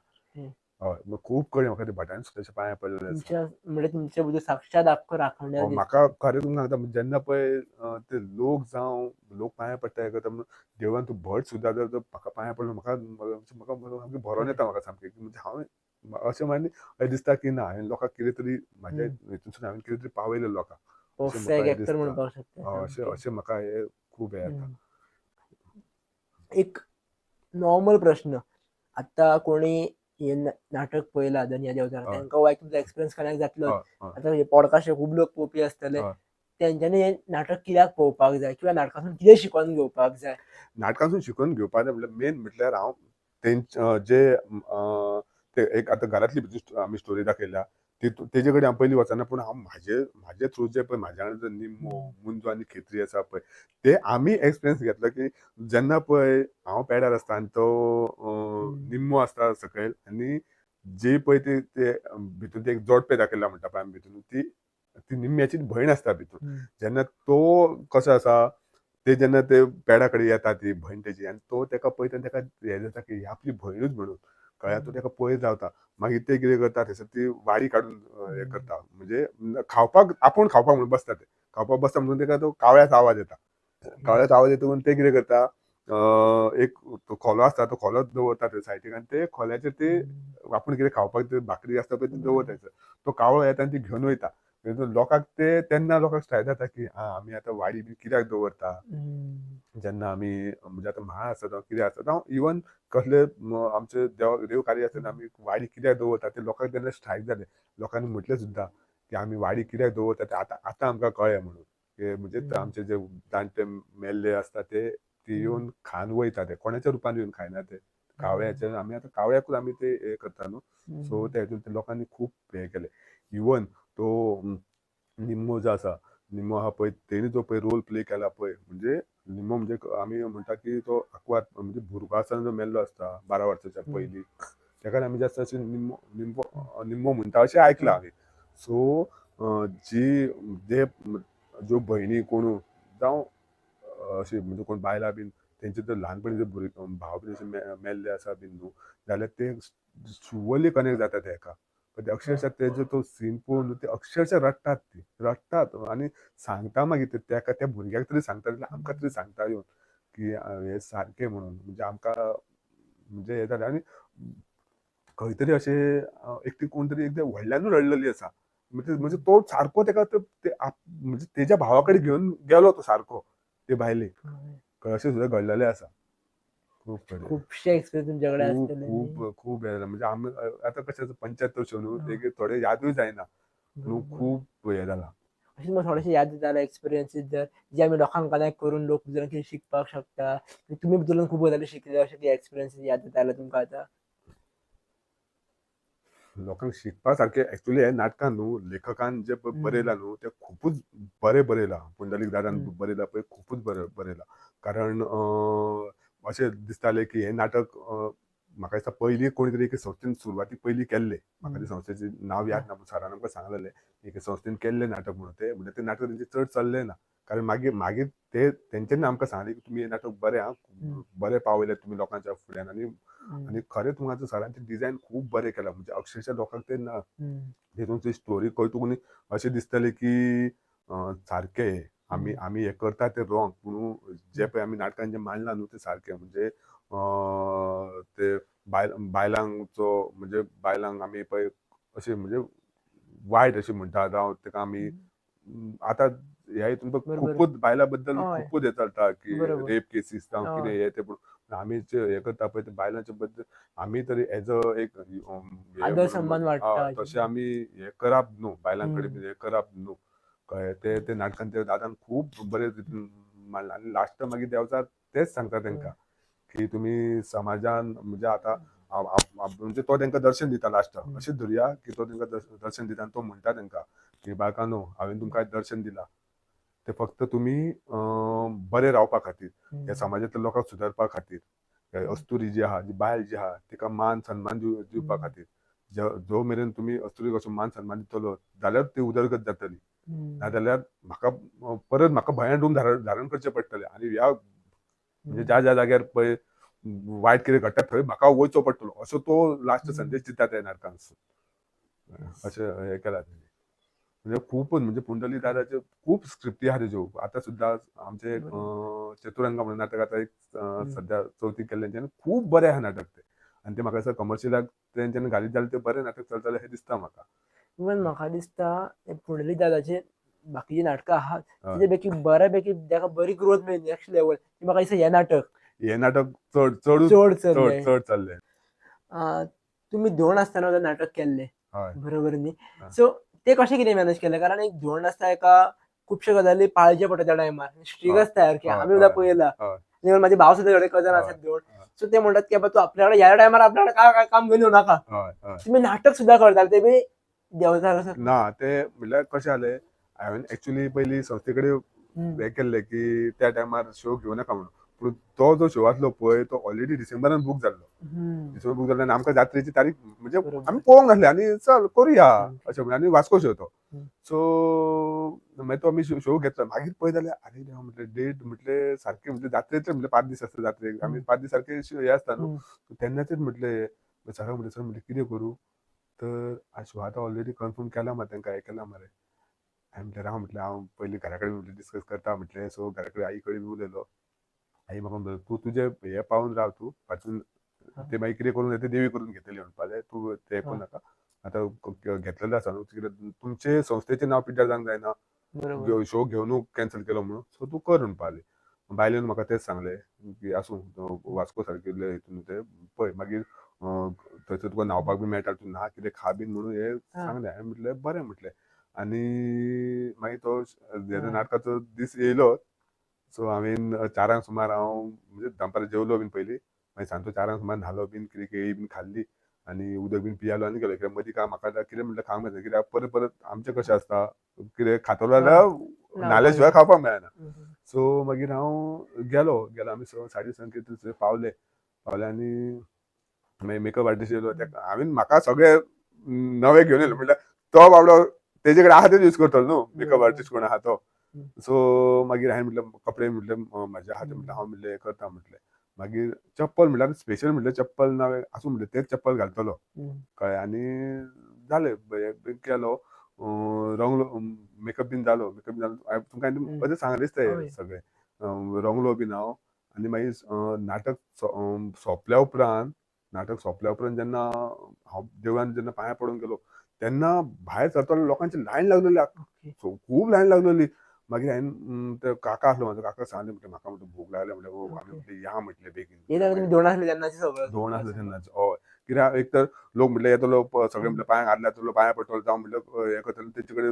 हय खूब कडेन म्हाका ते भटांनी सुद्दां पांयां पडलेले आसा. म्हणजे तुमच्या बद्दल साक्षात आख्खो राखणदार म्हाका खरें तुमकां सांगता जेन्ना पळय ते लोक जावं लोक पांयां पडटा हें करता म्हणून देवळान तूं भट सुद्दां जर म्हाका पांयां पडलो म्हाका सामकें भरोन येता म्हाका सामकें म्हणजे हांव अशें मागीर दिसता की ना हांवें लोकांक कितें तरी म्हाज्या हितूनसून हांवें कितें तरी पावयलें लोकांक अशें म्हाका हें खूब हें जाता. एक नॉर्मल प्रश्न आता कोणी हे नाटक पळयलां धनिया देवचारा तांकां तुमचो एक्सपिरियन्स कनेक्ट जातलो. आता हे पॉडकास्ट खूब लोक पळोवपी आसतले तेंच्यांनी हे नाटक कित्याक पळोवपाक जाय किंवा नाटकांतून कितें शिकून घेवपाक जाय? नाटकांतून शिकून घेवपाक जाय म्हणल्यार मेन म्हटल्यार हांव जे ते एक आतां घरांतली आमी स्टोरी दाखयल्या तेजे कडेन हांव पयलीं वचना, पूण हांव म्हाजे थ्रू जे पळय म्हाज्या वांगडा जो निम्मो मुंजो आनी खेत्री आसा पळय ते आमी एक्सपिरियन्स घेतला की जेन्ना पळय हांव पेड्यार आसता आनी तो निम्मो आसता सकयल, आनी जी पळय ते भितून ते एक जोडपे दाखयला म्हणटा पळय आमी भितून ती निम्म्याची भयण आसता भितून. जेन्ना तो कसो आसा ते जेन्ना ते पेडा कडेन येता ती भयण तेजी आनी तो तेका पळयता आनी तेका हें जाता की ही आपली भयणूच म्हणून कळ्ळें. तो तेका पळयत रावता. मागीर ते कितें करता थंयसर ती वाडी काडून हें करता, म्हणजे खावपाक आपूण खावपाक म्हणून बसता ते. खावपाक बसता म्हणून तेका तो कावळ्याचो आवाज येता. कावळ्याचो आवाज येता म्हणून ते कितें करता, एक तो खोलो आसता तो खोलो दवरता थंय सायडीक आनी ते खोल्याचेर ते आपूण कितें खावपाक ते भाकरी आसता पळय ती दवरता थंयसर. तो कावळो येता आनी ती घेवन वयता. लोकांक तेन्ना लोकांक स्ट्रायक जाता की आमी आतां वाडी बी कित्याक दवरता, जेन्ना आमी म्हणजे आतां म्हाळ आसा जावं कितें आसा जावं इवन कसले आमचे देव कार्य आसता तेन्ना आमी वाडी कित्याक दवरता ते लोकांक तेन्ना स्ट्रायक जाले. लोकांनी म्हटलें सुद्दां की आमी वाडी कित्याक दवरता ते आतां आमकां कळ्ळें म्हणून. म्हणजे आमचे जे जाणटे मेल्ले आसता ते येवन खावन वयता, ते कोणाच्या रुपान येवन खायना ते कावळ्याचे. आमी आतां कावळ्याकूच आमी ते हें करता न्हू. सो त्या हितून ते लोकांनी खूब हें केलें. इवन तो निम्मो जो आसा, निम्मो आहा पळय तेणी जो पळय रोल प्ले केला पळय, म्हणजे निम्मो म्हणजे आमी म्हणटा की तो म्हणजे भुरगो आसतना जो मेल्लो आसता 12 वर्साच्या पयलीं, तेका आमी जास्त अशें निम्मो म्हणटा अशें आयकलां हांवें. सो ज्यो भयणी कोण जावं अशी म्हणजे कोण बायलां बीन तेंचे जर ल्हानपणी जर भाव बीन अशे मेल्ले आसा बीन न्हू, जाल्यार ते शुअरली कनेक्ट जाता तेका. ते अक्षरशः तेजो तो सीन पळोवन ते अक्षरशः रडटात आनी सांगता मागीर तेका त्या भुरग्याक तरी सांगता, आमकां तरी सांगता येवन की हें सारकें म्हणून. म्हणजे आमकां म्हणजे हें जालें. आनी खंय तरी अशें एकटी कोण तरी एकदां व्हडल्यानूच रडलेली आसा. म्हणजे तो सारको तेका म्हणजे तेज्या भावा कडेन घेवन गेलो तो सारको ते बायलेक. अशें सुद्दां घडलेलें आसा. खुबशे एक्सपिरियन्स तुमच्याकडे खूब असतले. खूब खूब हें जालें. म्हणजे आमी आतां कशें 75 वर्ष न्हू, तेगे थोडे यादूय जायना. न्हू खूब हें जाला. अशें म्हाका थोडेशे याद जाता एक्सपिरियन्सीस जर जे आमी लोकांक कनेक्ट करून लोक भितरल्यान कितें शिकपाक शकता. तुमी भितरल्यान खूब गजाली शिकले अशे कितें एक्सपिरियन्सीस याद जाता जाल्यार तुमकां आतां? लोकांक शिकपा सारकें एक्चुअली हे नाटकां न्हू लेखकान जे बरयला न्हू ते खूपच बरें बरयलां. पुंडलीक दादान बरयलां पळय खूपच बरयलां. कारण अशें दिसतालें की हें नाटक म्हाका दिसता पयलीं कोणी तरी एके संस्थेन सुरवातीक पयलीं केल्लें. म्हाका ते संस्थेचें नांव याद ना, पूण सरान आमकां सांगलेलें एके संस्थेन केल्लें नाटक म्हणून. ते म्हणजे ते नाटक तेंचें चड चल्लें ना. कारण मागीर ते तेंच्यांनी आमकां सांगलें की तुमी हें नाटक बरें बरें पावयलें तुमी लोकांच्या फुड्यान. आनी खरेंच तुमकां सरान तें डिजायन खूब बरें केलां. म्हणजे अक्षरशः लोकांक ते हितून ती स्टोरी कळटकूच अशें दिसतालें की सारकें आमी हें करता तें रॉंग, पूण जे पळय आमी नाटकान जें मांडलां न्हू तें सारकें. म्हणजे ते बायलांचो म्हणजे बायलांक आमी पळय अशें म्हणजे वायट अशें म्हणटा, जावं तेका आमी आतां ह्या हितून खूपच बायलां बद्दल खूपच हें चलता की रेप केसीस जावं कितें हें तें. पूण आमी जे हें करता पळय ते बायलांच्या बद्दल आमी तरी एज अ एक आदर सन्मान वाटता. तशें आमी हें करप न्हू, बायलां कडेन हें करप न्हू. कळ्ळें. ते नाटकान ते दादान खूब बरे रितीन मांडलां. आनी लास्ट मागीर देंवचार तेच सांगता तेंकां की तुमी समाजान म्हणजे आतां म्हणजे तो तेंकां दर्शन दिता लास्ट. अशें धरया की तो तेंकां दर्शन दिता आनी तो म्हणटा तेंकां की बाळकांनो हांवें तुमकां दर्शन दिलां. ते फक्त तुमी बरे रावपा खातीर, ह्या समाजांतल्या लोकांक सुदारपा खातीर, अस्तुरी जी आहा, जी बायल जी आहा तिका मान सन्मान दिवपा खातीर. जो मेरेन तुमी अस्तुरीक असो मान सन्मान दितलो जाल्यार ती उदरगत जातली. नाजाल्यार म्हाका भयान रूप धारण करचें पडटलें. आनी ह्या म्हणजे ज्या जाग्यार पळय वायट कितें घडटा थंय म्हाका वयचो पडटलो असो तो लास्ट संदेश दिता त्या नाटकान. अशें हें केलां तेणी. म्हणजे खूपच म्हणजे पुंडलीक दादाचे खूब स्क्रिप्टी आहा तेज्यो. आतां सुद्दां आमचे चतुरंगा म्हणून नाटक आतां एक सद्या चवथीक केल्लें तेन्ना खूब बरें आहा नाटक तें. आनी ते म्हाका दिसता कमर्शियलाक तेंच्यांनी घालीत जाल्यार तें बरें नाटक चलतलें अशें दिसता म्हाका. इवन म्हाका दिसता पुंडलीक दादाचे बाकीची नाटकां आहात तेजे पैकी बऱ्यापैकी तेका बरी ग्रोथ मेळ्ळी नेक्स्ट लेवल. म्हाका दिसता हें नाटक चड चल्लें. तुमी धोंड आसतना नाटक केल्लें हय. बरोबर न्ही. सो ते कशें कितें मॅनेज केलें? कारण एक धोंड आसता एका खुबश्यो गजाली पाळचे पडटा त्या टायमार स्ट्रिकच तयार की हय, आम्ही उद्या हय, पळयला हय. आणि माझे भाव सुद्धा कजन हय, असतात दोन. हय. सो ते म्हणतात की तू आपल्याकडे या टायमार आपल्याकडे काय काम घेऊन येऊ नका, हय, हय. तुम्ही नाटक सुद्धा करताल ते बी देवता कसं. ना ते म्हणल्यार कशें जालें, हांवें एक्चुअली पयलीं संस्थे हे केल्ले की त्या टायमार शो घेवं नाका म्हणून. पूण तो जो शो आसलो पळय तो ऑलरेडी डिसेंबरान बूक जाल्लो. डिसेंबर बूक जाल्लो आनी आमकां जात्रेची तारीख म्हणजे आमी पळोवंक नासले आनी चल करुया अशें म्हणून आनी वास्को शो तो. सो मागीर तो आमी शो घेतलो. मागीर पळयत जाल्यार आरे देवा म्हटलें डेट म्हटलें सारकी म्हटलें जात्रेचे म्हटलें 5 दीस आसता जात्रेक. आमी 5 दीस सारके हे आसता न्हू. तेन्नाचेच म्हटलें सराक म्हटलें सर म्हटलें कितें करूं, तर शो आतां ऑलरेडी कन्फर्म केला मरे तांकां हें केला मरे. हांवें म्हटलें राव म्हटलें हांव पयलीं घरा कडेन म्हटलें डिस्कस करता म्हटलें. सो घरा कडेन आई कडेन बी उलयलो. आई म्हाका म्हणपाक तूं तुजें हें पावून राव तूं पासून ते मागीर कितें करून येता देवी करून घेतली म्हणपाक तूं तें करूं नाका. आतां घेतलेलें आसा न्हू कितें तुमचे संस्थेचें नांव पिड्ड्यार जावंक जायना शो घेवनूच कॅन्सल केलो म्हणून. सो तूं कर म्हणपा लागली. बायलेन म्हाका तेच सांगलें की आसूं वास्को सारकिल्ले हितून तें पळय मागीर थंयसर तुका न्हांवपाक बी मेळटा तूं न्हा कितें खा बीन म्हणून हे सांगलें. हांवें म्हटलें बरें म्हटलें. आनी मागीर तो नाटकाचो दीस येयलो. सो हांवें 4 सुमार हांव म्हणजे दनपारां जेवलो बीन पयलीं. मागीर सांजचो 4 सुमार न्हालो बीन कितें केळी बीन खाल्ली आनी उदक बीन पियालो आनी गेलो. कित्याक मदीं म्हाका कितें म्हटलें खावंक मेळना कित्याक परत परत आमचें कशें आसता कितें खातलो जाल्यार न्हाल्या शिवाय खावपाक मेळना. सो मागीर हांव गेलो आमी 6:30 कितें थंय पावले आनी मागीर मेकअप आर्टिस्ट येयलो. हांवें म्हाका सगळे नवे घेवन येयलो म्हटल्यार तो बाबडो तेजे कडेन आहा तेच यूज करतलो न्हू मेकअप आर्टिस्ट कोण आहा तो. सो मागीर हांवें म्हटलें कपडे म्हटलें म्हाजे आहा ते म्हटलें हांव म्हटलें करता म्हटलें. मागीर चप्पल म्हटल्यार स्पेशल म्हटलें चप्पल नवें आसूं म्हटलें तेच चप्पल घालतलो कळ्ळें. आनी जालें हें केलो रंगलो मेकअप बीन जालो. तुमकां हांवें सांगलेंच तें सगळें रंगलो बीन हांव. आनी मागीर नाटक सोंपल्या उपरांत जेन्ना हांव देवळान जेन्ना पांयां पडून गेलो तेन्ना भायर सरतना लोकांची लायन लागलेली खूब लायन लागलेली. मागीर हांवें ते काका आसलो म्हाजो काकाक सांगलें म्हटलें म्हाका म्हटलें भूक लागल्या म्हटलें आमी म्हटलें या म्हटलें बेगीन. दोन असले तेन्नाचे सगळं दोन आसलें तेन्नाचें हय. कित्याक एक तर लोक म्हटलें येतलो सगळे म्हटलें पांयां घातल्या येतलो पांयां पडटलो जावं म्हटलें हें करतलो तेंचे कडेन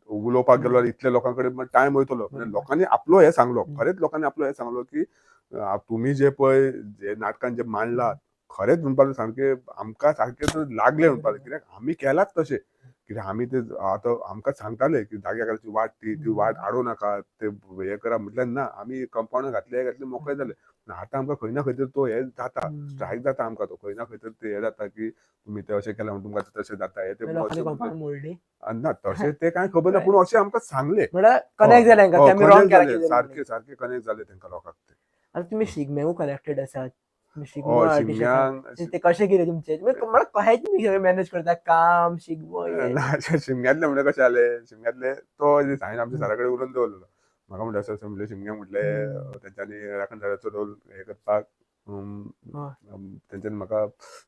उलोवपाक गेलो जाल्यार इतल्या लोकां कडेन टायम वयतलो. लोकांनी आपलो हें सांगलो खरेंच लोकांनी आपलो हें सांगलो की तुमी जे पळय जे नाटकान जे मांडलात खरेंच म्हणपाक सारकें आमकां सारकें लागलें म्हणपाक. कित्याक आमी केलाच तशें कित्याक आमी ते आतां आमकां सांगताले की जाग्याची वाट ती वाट आडोव नाका ते हें करा म्हटल्यार ना आमी कंपाउंडां घातले मोकळे जाले. आतां आमकां खंय ना खंय तरी तो हें जाता स्ट्रायक जाता आमकां तो खंय ना खंय तरी ते हें जाता की तुमी ते अशें केलें म्हणून तुमकां तशें जाता हें ते ना तशें ते कांय खबर ना पूण अशें आमकां सांगलें कनेक्ट जालें सारकें सारकें कनेक्ट जालें तेंकां लोकांक ते. आतां तुमी शिगम्याकू कनेक्टेड आसात. हय शिगम्यांक ते कशें कितें तुमचें म्हणल्यार कशें तुमी सगळें मॅनेज करता काम शिगमो शिमग्यातले म्हणजे कशें जालें शिमग्यातले तो हांवें आमच्या सरा कडेन उलोवन दवरलेलो. म्हाका म्हणलें असं म्हणलें शिमग्याक म्हटलें तेंच्यांनी राखणदाराचो रोल हें करपाक तेंच्यांनी म्हाका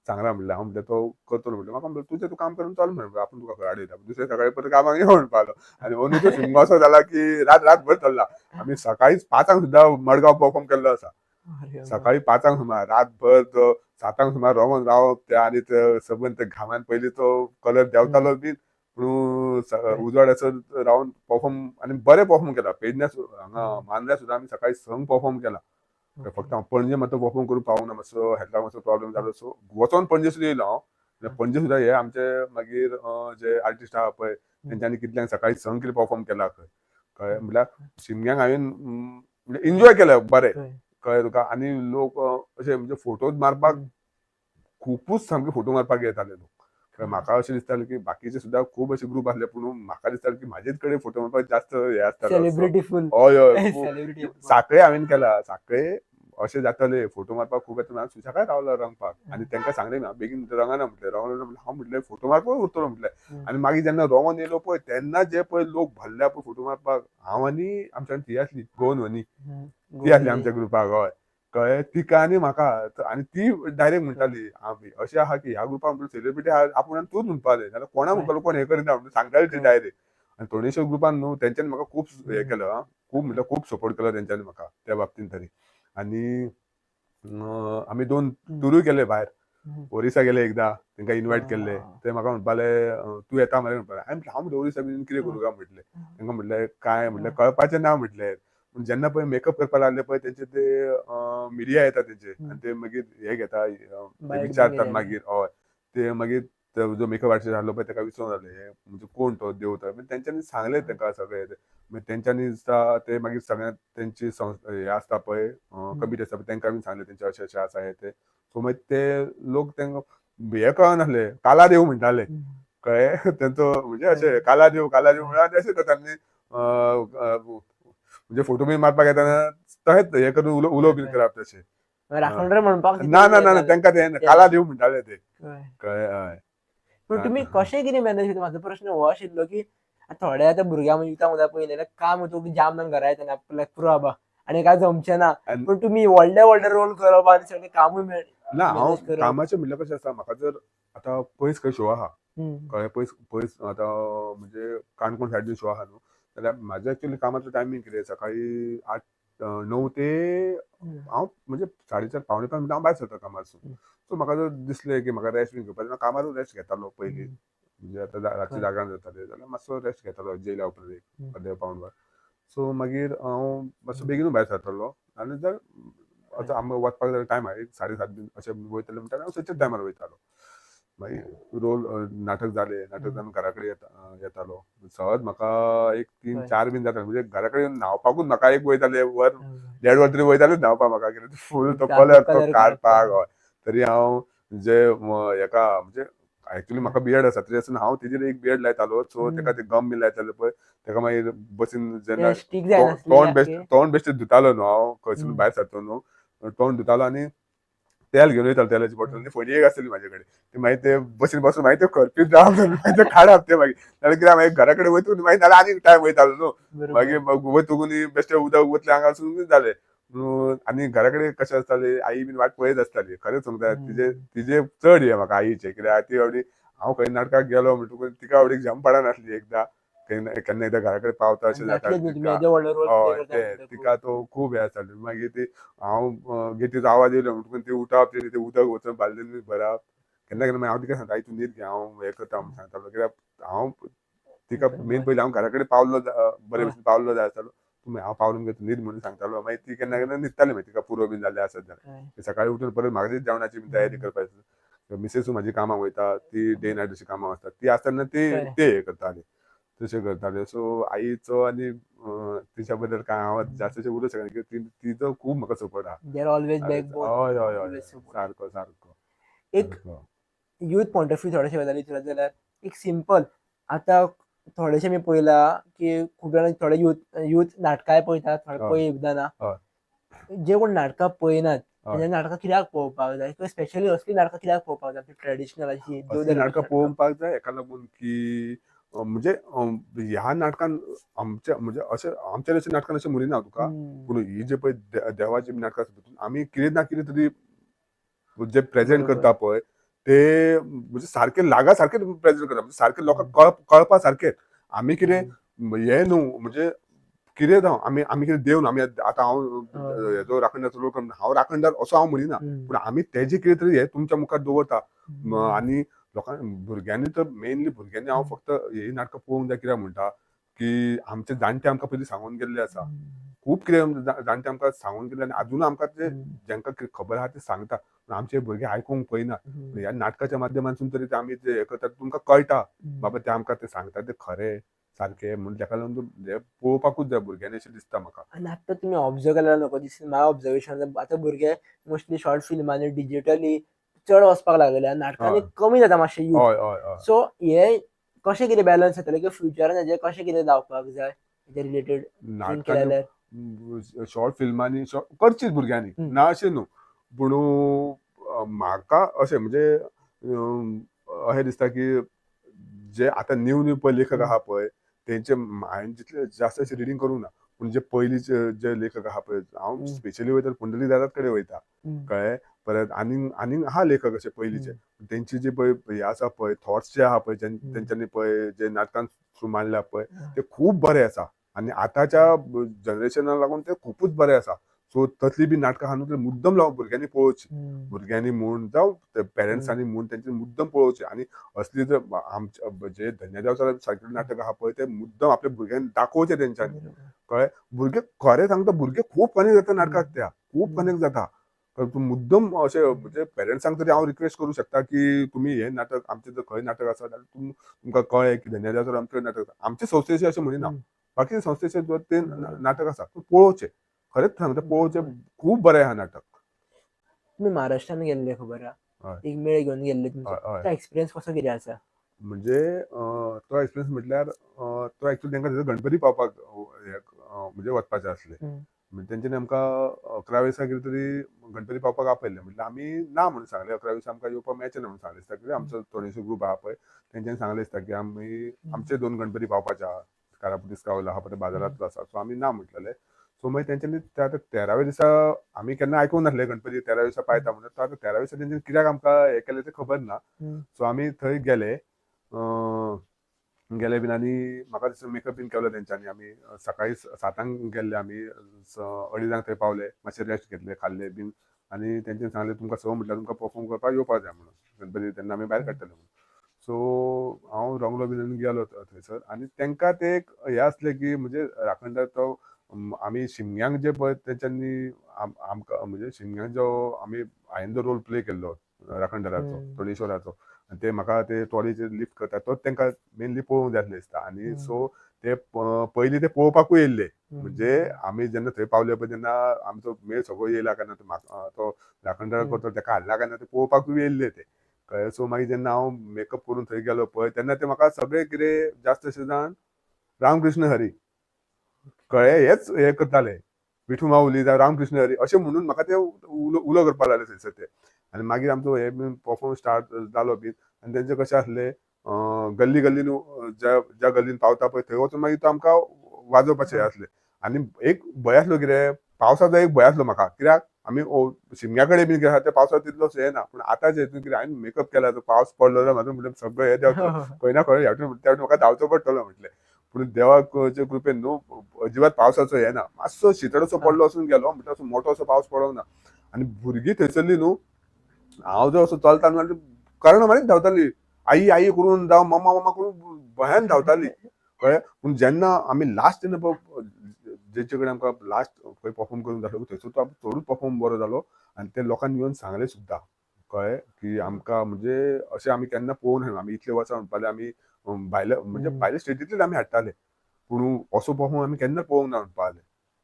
सांगलां म्हटलें हांव म्हटलें तो करतलो म्हटलें. म्हाका म्हणलें तुजें तूं काम करून चल म्हणलें आपूण तुका खंय आडयता. दुसरे सकाळी परत कामाक यो म्हणपा लागलो. आनी अंदूचो शिमगो असो जाला की रातभर चल्ला. आमी सकाळीच 5 सुद्दां मडगांव परफॉर्म केल्लो आसा. सकाळी 5 सुमार रातभर तो 7 सुमार रोवोन रावप ते आनी ते सबंद ते घामान पयलीं तो कलर देंवतालो बीन पूण उजवाड्याचो रावन परफॉर्म आनी बरें परफॉर्म केला. पेडण्या हांगा मांद्र्या सुद्दां आमी सकाळी संक परफॉर्म केला. फक्त हांव पणजे मात्र परफॉर्म करून पावूंक ना मातसो हेल्थाक मातसो प्रॉब्लेम जालो. सो वचोन पणजे सुद्दां येयलो हांव. पणजे सुद्दां हे आमचे मागीर जे आर्टिस्ट आहा पळय तेंच्यांनी कितल्यांक सकाळी संक कितें परफॉर्म केला खंय कळ्ळें. म्हटल्यार शिमग्यांक हांवें एन्जॉय केलें बरें कळ्ळें तुका. आनी लोक अशें म्हणजे फोटोज मारपाक खुपूच सामके फोटो मारपाक येताले लोक. म्हाका अशें दिसतालें की बाकीचे सुद्दां खूब अशे ग्रूप आसले पूण म्हाका दिसतालें की म्हाजेच कडेन फोटो मारपाक जास्त हें आसतालो. हय हय साखळे हांवें केला. साखळे अशें जातालें फोटो मारपाक खूब येता हांव सुशेगाद रावलो रंगपाक. आनी तांकां सांगलें हांव बेगीन रंगना म्हटलें हांव म्हटलें फोटो मारपाक उरतलो म्हटलें. आनी मागीर जेन्ना रोवोन येयलो पळय तेन्ना जे पळय लोक भरल्या पळय फोटो मारपाक हांव आनी आमच्या ती आसली गोवन ती आसली आमच्या ग्रुपाक हय कळ्ळें. तिका आनी म्हाका आनी ती डायरेक्ट म्हणटाली अशें आहा की ह्या ग्रुपाक सेलिब्रिटी आहा आपूण तूंच म्हणपाक जाय नाल्यार कोणा म्हणपाक कोण हें करिना म्हणून सांगताली ती डायरेक्ट. आनी थोड्याश्या ग्रुपान न्हू तेंच्यांनी म्हाका खूब हें केलो खूब म्हणल्यार खूब सपोर्ट केलो तेंच्यांनी म्हाका त्या बाबतींत तरी. आनी आमी 2 टुरूय गेले भायर. ओरिसा गेले एकदा तांकां इन्वायट केल्ले हा. ते म्हाका म्हणपाले तूं येता मरे म्हणपाले हांव म्हणलें ओरिसा बीन कितें करूं काय म्हटलें तांकां म्हणलें काय म्हणलें कळपाचें ना म्हटलें पूण जेन्ना पळय मेकअप करपाक लागले पळय तेंचे ते मिडिया येता तेंचे आनी ते मागीर हे घेता ते विचारतात मागीर हय ते मागीर जो मेकअप आर्टिस्ट आहलो पळय ताका विचारून रावले हे म्हणजे कोण तो देव तो मागीर तेंच्यांनी सांगलें तांकां सगळें मागीर तेंच्यांनी ते मागीर सगळ्यांत तेंची हे आसता पळय कमिटी आसता पळय तांकां बीन सांगलें तेंचे अशें अशें आसा हे ते सो मागीर ते लोक तांकां हे कळनासलें काला देव म्हणटाले कळ्ळें तेंचो म्हणजे अशें काला देव म्हणल्यार अशें त्यांनी म्हणजे फोटो बीन मारपाक येताना तशेंच हे करून उलो बीन करप तशें राखणदार म्हणपाक ना ना ना तांकां ते काला देव म्हणटाले ते कळ्ळें हय पूण तुमी कशें कितें मॅनेज करता म्हाजो प्रश्न हो आशिल्लो की थोड्या त्या भुरग्यां युथा मदीं पळयलें काम तुका जाम जाण घरा येता आपल्याक पुरो बाबा आनी काय जमचें ना पूण तुमी व्हडले व्हडले रोल करप आनी सगळें कामूय ना हांव कामाचें म्हणल्यार कशें आसा म्हाका जर आतां पयस खंय शो आहा कळ्ळें पयस पयस आतां म्हणजे काणकोण सायडीन शो आहा न्हू जाल्यार म्हाजो एक्चुअली कामाचो टायमींग कितें सकाळी 8-9 ते हांव म्हणजे 4:30 पावणे 5 हांव भायर सरता कामारसून सो म्हाका जर दिसलें की म्हाका रेस्ट बीन घेवपाचें कामारूच रेस्ट घेतालो पयलीं म्हणजे आतां रातची जागरण जातालें जाल्यार मातसो रेस्ट घेतालो जेयल्या उपरांत एक अर्दें पावण वर सो मागीर हांव मातसो बेगीनूच भायर सरतालो आनी जर आतां आमकां वचपाक जाय टायम आहा 7:30 बीन अशें वयतलें म्हणटा हांव थंयच्याच टायमार वयतालो मागीर रोल नाटक जालें नाटक जावन घरा कडेन येतालो सहज म्हाका एक 3-4 बीन जाताले म्हणजे घरा कडेन न्हांवपाकूच म्हाका एक वयताले वर 1.5 वर तरी वयतालेच न्हांवपाक म्हाका कित्याक फूल तो कलर तो काडपाक हय तरी हांव जे हेका म्हणजे एक्चुअली म्हाका बियर्ड आसा तरी आसतना हांव तेजेर एक बियर्ड लायतालो सो ताका ते गम बीन लायताले पळय ताका मागीर बसीन जेन्ना तोंड बेश्टें धुतालो न्हू हांव खंयसून भायर सरता न्हू तोंड धुतालो आनी तेल घेवन वयतालो तेलाची बॉटल आनी फोणी एक आसली म्हाजे कडेन ते मागीर ते बसीन बसून मागीर ते खरपीत जावप मागीर ते काडप ते मागीर नाल्यार कित्याक मागीर घरा कडेन वयतून मागीर नाल्यार आनीक टायम वयतालो न्हू मागीर वयतून बेश्टें उदक वतलें आंगारसून जालें आनी घरा कडेन कशें आसतालें आई बीन वाट पळयत आसताली खरेंच सांगता तिजे चड हे म्हाका आईचे कित्याक ती आवडी हांव खंय नाटकाक गेलो म्हणटकूच तिका आवडीक जम पडनासली एकदां केन्ना एकदां घरा कडेन पावता अशें जाता तिका तो खूब हे आसताली मागीर ती हांव गेटीचो आवाज येयलो म्हणटकूच ती उठप ते उदक वचून बालदेन बी भरप केन्ना केन्ना मागीर हांव तिका सांगता आई तूं न्हीद घे हांव हें करता म्हूण सांगतालो कित्याक हांव तिका मेन पयलीं हांव घरा कडेन पावलो बरे भशेन पावलो जाय आसतालो तुमी हांव पावलो मगे तूं न्हीद म्हणून सांगतालो मागीर ती केन्ना केन्ना न्हिदताली मागीर तिका पुरो बीन जाल्लें आसत जाल्यार सकाळीं उठून परत म्हाका जेवणाची बीन तयारी करपाची मिसेसूय म्हाजी कामाक वयता ती डे नायट अशी कामाक आसता ती आसतना ते हे करताली तशें करताले सो आईचो आनी तिच्या बद्दल काय हांव जास्तशें उलोवंक शकना कित्याक तिचो खूब म्हाका सपोर्ट आहा हय हय हय सारको सारको एक यूथ पॉयंट ऑफ व्यू थोडेशें गजाली जाल्यार एक सिंपल आतां थोडेशें मी पळयला की खूब जाणां थोडे यूथ नाटकाय पळयतात थोडे पळयना ना जे कोण नाटकां पळयनात तेंच्या नाटकां कित्याक पळोवपाक जाय किंवा स्पेशली असली नाटकां कित्याक पळोवपाक जाय ट्रेडिशनल अशी नाटकां पळोवपाक जाय हेका लागून की म्हणजे ह्या नाटकान आमच्या म्हणजे अशें आमच्या अशें नाटकान अशें म्हणिना हांव तुका पूण ही जे पळय देवाची नाटकां आसा तितून आमी कितें ना कितें तरी जे प्रेजेंट करता पळय ते म्हणजे सारखे लागा सारखे प्रेजेंट करता म्हणजे सारखे लोकांक कळपा सारखे आमी कितें हे न्हू म्हणजे कितें जावं आमी कितें देव न्हू आमी आतां हांव हेजो राखणदाराचो रोल करता हांव राखणदार असो हांव म्हणिना पूण आमी तेजे कितें तरी हे तुमच्या मुखार दवरता आनी लोकांक भुरग्यांनी तर मेनली भुरग्यांनी हांव फक्त ही नाटकां पळोवंक जाय कित्याक म्हणटा की आमचे जाणटे आमकां पयलीं सांगून गेल्ले आसा खूब कितें जाणटे आमकां सांगून गेल्ले आनी अजून आमकां ते जांकां खबर आहा ते सांगता पूण आमचे भुरगे आयकूंक पळयना ह्या नाटकाच्या माध्यमांतून तरी आमी जे हे करतात तुमकां कळटा बाबा ते आमकां ते सांगता ते खरें सारकें म्हणून ताका लागून हे पळोवपाकूच जाय भुरग्यांनी अशें दिसता म्हाका आनी आतां तुमी ऑब्जर्व केल्यार नको दिसता माय ऑब्जर्वेशन आतां भुरगे मोस्टली शॉर्ट फिल्मांनी डिजिटली चड वचपाक लागले नाटकांनी कमी जाता मातशें यूथ सो हे कशें कितें बॅलन्स जातलें की फ्युचरान हेजें कशें कितें जावपाक जाय हेजे रिलेटेड नाटकां शॉर्ट फिल्मांनी करचीच भुरग्यांनी ना अशें न्हू पूण म्हाका अशें म्हणजे अशें दिसता की जे आतां न्यू पळय लेखक आहा पळय तेंचे हांवें जितले जास्त अशें रिडींग करूंक ना पूण जे पयलींचे जे लेखक आहा पळय हांव स्पेशली वयता पुंडलीक दादा कडेन वयता कळ्ळें परत आनीक आहा लेखक अशे पयलींचे तेंची जी पळय हे आसा पळय थॉट्स जे आहा पळय तेंच्यांनी पळय जे नाटकान थ्रू मांडल्या पळय ते खूब बरे आसा आनी आतांच्या जनरेशनाक लागून ते खूबच बरे आसा सो तसली बी नाटकां आहा न्हू मुद्दम लावन भुरग्यांनी पळोवची, भुरग्यांनी म्हूण जावं पेरंट्सांनी म्हूण तेंचे मुद्दम पळोवचे. आनी असली जर आमचे जे धन्यदेव सारकेले नाटक आहा पळय ते मुद्दम आपल्या भुरग्यांनी दाखोवचे तेंच्यांनी, कळ्ळें. भुरगे खरें सांगता भुरगे खूब कनेक्ट जाता नाटकाक, त्या खूब कनेक्ट जाता. मुद्दम अशें म्हणजे पेरंट्सांक तरी हांव रिक्वेस्ट करूं शकता की तुमी हे नाटक आमचें जर खंय नाटक आसा जाल्यार तुमकां कळ्ळें की धन्यदेव सर आमचें नाटक आसा. आमचे संस्थेचें अशें म्हणिना, बाकी संस्थेचें जर ते नाटक आसा पळोवचें, खरेंच सांगता पळोवचें. खूब बरें आहा नाटक. तुम्ही महाराष्ट्रान गेल्ले खबर आहा, एक मेळ घेवन गेल्ले तुमचो, तो एक्सपिरियन्स कसो कितें आसा? म्हणजे तो एक्सपिरियन्स म्हटल्यार तो एक्चुअली तांकां थंय गणपती पावपाक म्हणजे वचपाचें आसलें. म्हणजे तेंच्यांनी आमकां 11 दिसा कितें तरी गणपती पावपाक आपयल्लें. म्हटल्यार आमी ना म्हणून सांगलें, 11 दिसा आमकां येवपाक मेळचें ना म्हणून सांगलें दिसता. कित्याक आमचो थोडेसो ग्रूप आहा पळय तेंच्यांनी सांगलें दिसता की आमी आमचे 2 गणपती पावपाचे आहा, कारापुर दिसकावलो आहा पळय बाजारांतलो आसा, सो आमी ना म्हटलेले. सो मागीर तेंच्यांनी त्या 13व्या दिसा आमी केन्ना आयकूंक नासलें गणपती 13व्या दिसा पायता म्हणून. तो आतां 13व्या दिसा तेंच्यांनी कित्याक आमकां हें केलें तें खबर ना. सो आमी थंय गेले बीन आनी म्हाका दिसता मेकअप बीन केलो तेंच्यांनी. आमी सकाळी 7 गेल्ले, आमी 2:30 थंय पावले, मातशें रेस्ट घेतले, खाल्ले बीन आनी तेंच्यांनी सांगलें तुमकां स म्हटल्यार तुमकां परफॉर्म करपाक येवपाक जाय म्हणून, गणपती तेन्ना आमी भायर काडटले म्हणून. सो हांव रंगलो बीन गेलो थंयसर आनी तेंकां ते एक हें आसलें की म्हणजे राखणदार तो आमी शिमग्यांक जे पळय तेंच्यांनी आमकां म्हणजे शिमग्यांक जो आमी हांवें जो रोल प्ले केल्लो राखणदाराचो, तोणेश्वराचो, ते म्हाका ते ट्रॉलीचेर लिफ्ट करता तो तेंकां मेनली पळोवंक जाय आसलें दिसता. आनी सो ते पयलीं ते पळोवपाकूय येयल्ले. म्हणजे आमी जेन्ना थंय पावले पळय तेन्ना आमचो मेळ सगळो येयला काय ना तो राखणदार करता तेका हाडला काय ना ते पळोवपाकूय येयल्ले ते, कळ्ळें. सो मागीर जेन्ना हांव मेकअप करून थंय गेलो पळय तेन्ना ते म्हाका सगळे कितें जास्त अशें जाण रामकृष्ण हरी, कळ्ळें, हेच हे करताले, विठू माऊली जावं रामकृष्ण हरी अशें म्हणून म्हाका ते उलो करपाक लागले थंयसर ते. आनी मागीर आमचो हे बीन परफॉर्म स्टार्ट जालो बीन आनी तेंचें कशें आसलें गल्ली गल्लीन ज्या गल्लीन पावता पळय थंय वचून मागीर तो आमकां वाजोवपाचें आसलें. आनी एक भंय आसलो कितें, पावसाचो एक भंय आसलो म्हाका, कित्याक आमी शिमग्या कडेन बीन कितें ते पावसाचो तितलो हें ना. पूण आतांचे हितून कितें हांवें मेकअप केला तो पावस पडलो जाल्यार म्हाजो म्हणजे सगळें हें देंवतलो, खंय ना खंय त्या वाटेन म्हाका धांवचो पडटलो म्हटलें. पूण देवाचे कृपेन न्हू अजिबात पावसाचो हें ना. मातसो शितळसो पडलो वचून गेलो, म्हणजे असो मोठो असो पावस पडोंक ना. आनी भुरगीं थंयसरलीं न्हू, हांव जर असो चलता न्हू कर्ण मारीत धांवतालीं, आई आई करून जावं मम्मा मम्मा करून भयान धांवतालीं, कळ्ळें. पूण जेन्ना आमी लास्ट जेन्ना जेचे कडेन आमकां लास्ट खंय परफॉर्म करूंक जालो थंयसर तो चडूच परफॉर्म बरो जालो. आनी ते लोकांनी येवन सांगलें सुद्दां, कळ्ळें, की आमकां म्हणजे अशें आमी केन्ना पळोवंक ना. आमी इतले वर्सां म्हणपाले आमी भायले म्हणजे भायले स्टेटींतलेच आमी हाडटाले, पूण असो परफॉर्म आमी केन्ना पळोवंक ना म्हणपाले,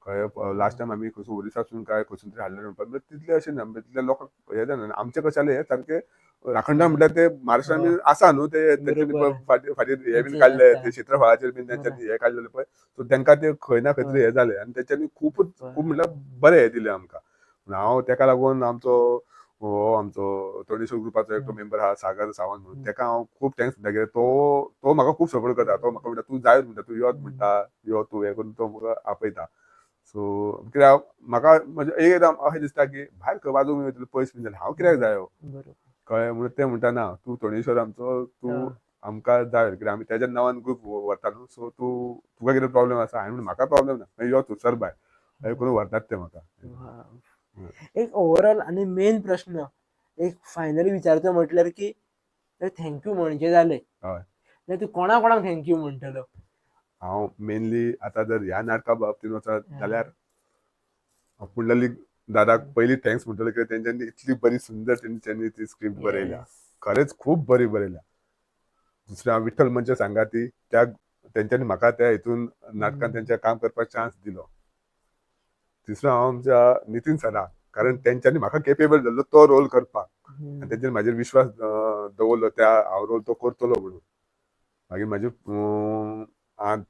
कळ्ळें. लास्ट टायम आमी खंयसून ओरिसासून काय खंयसून तरी हाडलेले म्हणपाले. तितले अशें ना, तितल्या लोकांक हें जालें ना. आमचें कशें जालें हे सारकें राखणदार म्हटल्यार ते महाराष्ट्रान आसा न्हू, ते तेंच्यांनी फाटीर हे बीन काडले, ते क्षेत्रफळाचेर बीन तेंच्यांनी हे काडलेले पळय. सो तेंकां ते खंय ना खंय तरी हें जालें आनी तेंच्यांनी खूब म्हटल्यार बरें हें दिलें आमकां. हांव तेका लागून आमचो तोणेश्वर ग्रुपाचो एकटो मेंबर आहा सागर सावंत म्हणून, तेका हांव खूब थँक्स म्हणटा. कित्याक तो म्हाका खूब सपोर्ट करता. तो म्हाका म्हणटा तूं जायत म्हणटा, तूं योत म्हणटा, यो तूं हें करून तो म्हाका आपयता. सो कित्याक म्हाका म्हणजे एकदां अशें दिसता की भायर खंय वाजोवंक वयतलो पयस बीन जाल्यार हांव कित्याक जायो, कळ्ळें. म्हणून ते म्हणटा ना तूं तोणेश्वर आमचो, तूं आमकां जाय, कित्याक आमी तेज्या नांवान ग्रूप व्हरता न्हू. सो तुका कितें प्रॉब्लेम आसा, हांवें म्हणलें म्हाका प्रॉब्लेम ना, यो तूं सर भायर, हें करून व्हरतात ते म्हाका. एक ओव्हरऑल आनी मेन प्रश्न एक फायनली विचारचो म्हटल्यार की थँक्यू म्हणजे जालें, जाल्यार तूं कोणा कोणाक थँक्यू म्हणटलो? हांव मेनली आतां जर ह्या नाटका बाबतींत वचत जाल्यार पुंडलीक दादाक पयलीं थँक्स म्हणटलो, कित्याक तेंच्यांनी इतली बरी सुंदर तेंच्यांनी ती स्क्रिप्ट बरयल्या, खरेंच खूब बरी बरयल्या. दुसरें हांव विठ्ठल मंच सांगाती, त्या तेंच्यांनी म्हाका त्या हितून नाटकान तेंच्या काम करपाक चान्स दिलो. तिसरो हांव आमच्या नितीन सराक, कारण तेंच्यांनी म्हाका केपेबल धरलो तो रोल करपाक आनी तेंच्यांनी म्हाजेर विश्वास दवरलो हांव रोल तो करतलो म्हणून. मागीर म्हाजे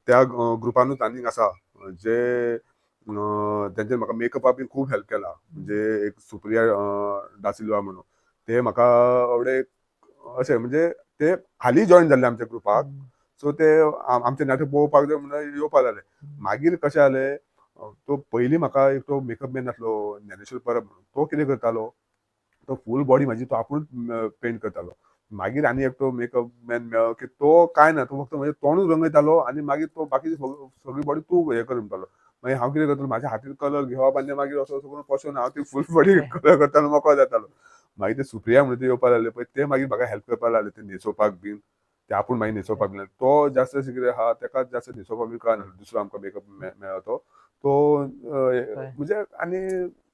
त्या ग्रुपानूच आनीक आसा जे तेंच्यांनी म्हाका मेकअपाक बीन खूब हेल्प केला. म्हणजे एक सुप्रिया डासिल्वा म्हणून, ते म्हाका एवढे अशें म्हणजे ते हालीं जॉयन जाल्ले आमच्या ग्रुपाक. सो ते आमचें नाटक पळोवपाक जाय म्हणून येवपाक लागले. मागीर कशें जालें, तो पयलीं म्हाका एक तो मेकअप मॅन आसलो ज्ञानेश्वर परब म्हणून, तो कितें करतालो, तो फूल बॉडी म्हाजी तो आपुणूच पेंट करतालो. मागीर आनी एकटो मेकअप मॅन मेळ्ळो की तो काय ना, तो फक्त म्हणजे तोंडूच रंगयतालो आनी मागीर तो बाकीची सगळी बॉडी तूं हें कर म्हणटालो. मागीर हांव कितें करतलो माझ्या हातीर कलर घेवप आनी मागीर असो असो करून पसून हांव ती फूल बॉडी कलर करतालो मोको जातालो. मागीर ते सुप्रिया म्हणून ते येवपाक लागले पळय ते मागीर म्हाका हेल्प करपाक लागले ते न्हेसोवपाक बीन ते आपूण मागीर न्हेसोवपाक लागले. तो जास्त अशें कितें आहा तेका जास्त न्हेसोवपाक बी कळना दुसरो आमकां मेकअप मेळ्ळो तो म्हणजे आनी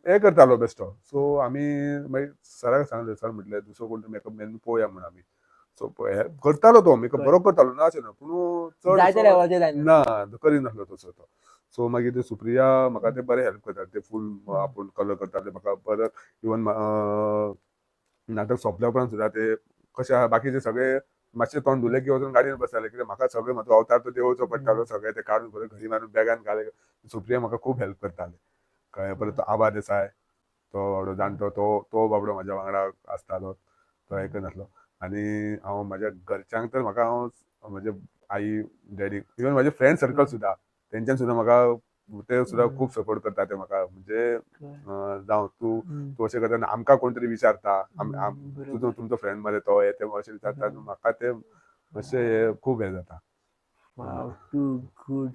हे करतालो बेश्टो. सो आमी मागीर सराक सांगलें सर म्हटलें दुसरो कोण मेकअप मॅन पळोवया म्हणून आमी. सो करतालो तो मेकअप बरो करतालो ना अशें ना पूण जाय त्या चड लेवलाचेर जायना. ना करिनासलो तसो तो. सो मागीर ते सुप्रिया म्हाका ते बरे हेल्प करता ते फूल आपूण कलर करता ते म्हाका परत इवन नाटक सोंपल्या उपरांत सुद्दां ते कशें आहा बाकीचे सगळे मातशें तोंड धुलें की वचून गाडयेन बसताले कित्याक म्हाका सगळें म्हाजो अवतार तो देंवोवचो पडटालो सगळें ते काडून परत घडी मारून बॅगान घाले. सुप्रिया म्हाका खूब हेल्प करताले कळ्ळें. परत तो आबा देसाय तो बाबडो जाणटो तो बाबडो म्हाज्या वांगडा आसतालो तो हें करनासलो. आनी हांव म्हाज्या घरच्यांक तर म्हाका हांव म्हजे आई डॅडी इवन म्हाजे फ्रेंड सर्कल सुद्दां तेंच्यान सुद्दां म्हाका ते सुद्दां खूब सपोर्ट करता ते म्हाका म्हणजे जावं तूं अशें करता आमकां कोण तरी विचारता तुमचो फ्रेंड मरे तो हे ते अशें विचारता म्हाका ते मातशें हे खूब हें जाता. Too good.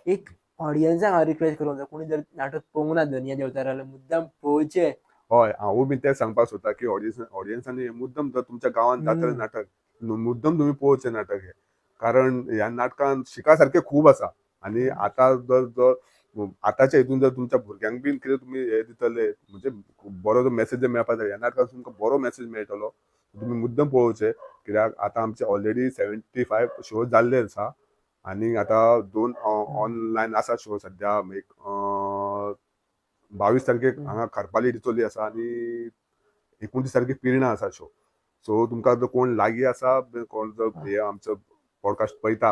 एक ऑडियन्साक हांव रिक्वेस्ट करूंक जाय कोणी जर नाटक पळोवंक ना धनिया देंवचारा जाल्यार मुद्दाम पळोवचें. हय हांवूय बी तें सांगपाक सोदता की ऑडियन्सांनी मुद्दम जर तुमच्या गांवांत जातलें नाटक मुद्दम तुमी पळोवचें नाटक हें कारण ह्या नाटकान शिका सारकें खूब आसा. आनी आतां जर आतांच्या हितून जर तुमच्या भुरग्यांक बीन कितें तुमी हे दितले म्हणजे बरो जो मेसेज जर मेळपाक जाय ह्या नाटकान तुमकां बरो मेसेज मेळटलो तुमी मुद्दम पळोवचें कित्याक आतां आमचे ऑलरेडी 75 शो जाल्ले आसा आनी आतां 2 ऑनलायन आसा शो सद्या एक 22 तारखेक हांगा खरपाली डिचोली आसा आनी 29 तारखेक पिर्णा आसा शो. सो तुमकां जर कोण लागीं आसा कोण जर हे आमचो पॉडकास्ट पळयता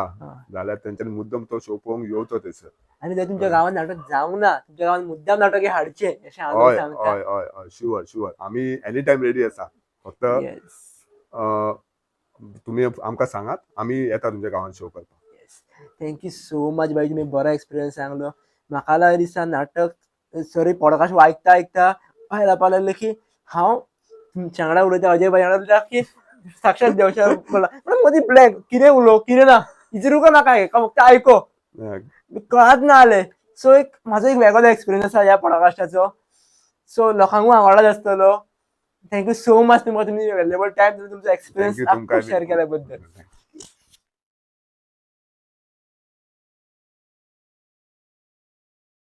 जाल्यार तेंच्यांनी मुद्दम तो शो पळोवंक येवचो थंयसर. आनी जर तुमच्या गांवांत नाटक जावंक ना तुमच्या गांवांत मुद्दाम नाटक हाडचें अशें हांव हय सांगता. हय हय हय शुअर आमी एनी टायम रेडी आसा फक्त तुमी आमकां सांगात आमी येता तुमच्या गांवांत शो करपाक. थँक्यू सो मच बाई तुमी बरो एक्सपिरियन्स सांगलो. म्हाका लागले दिसता नाटक सरी पॉडकास्ट आयकता भायर जावपाक लागले की हांव तुमच्या वांगडा उलयता अजय बाई वांगडा उलयता की साक्षात देवशार मदीं ब्लँक कितें उलोव कितें ना विचारूंक नाका हेका फक्त आयको कळत ना जालें. सो एक म्हाजो एक वेगळो एक्सपिरियन्स आसा ह्या पॉडकास्टाचो. सो लोकांकूय आवडत आसतलो. थँक्यू सो मच तुमकां तुमी वेल्युएबल टायम तुमचो एक्सपिरियन्स शेअर केल्या बद्दल.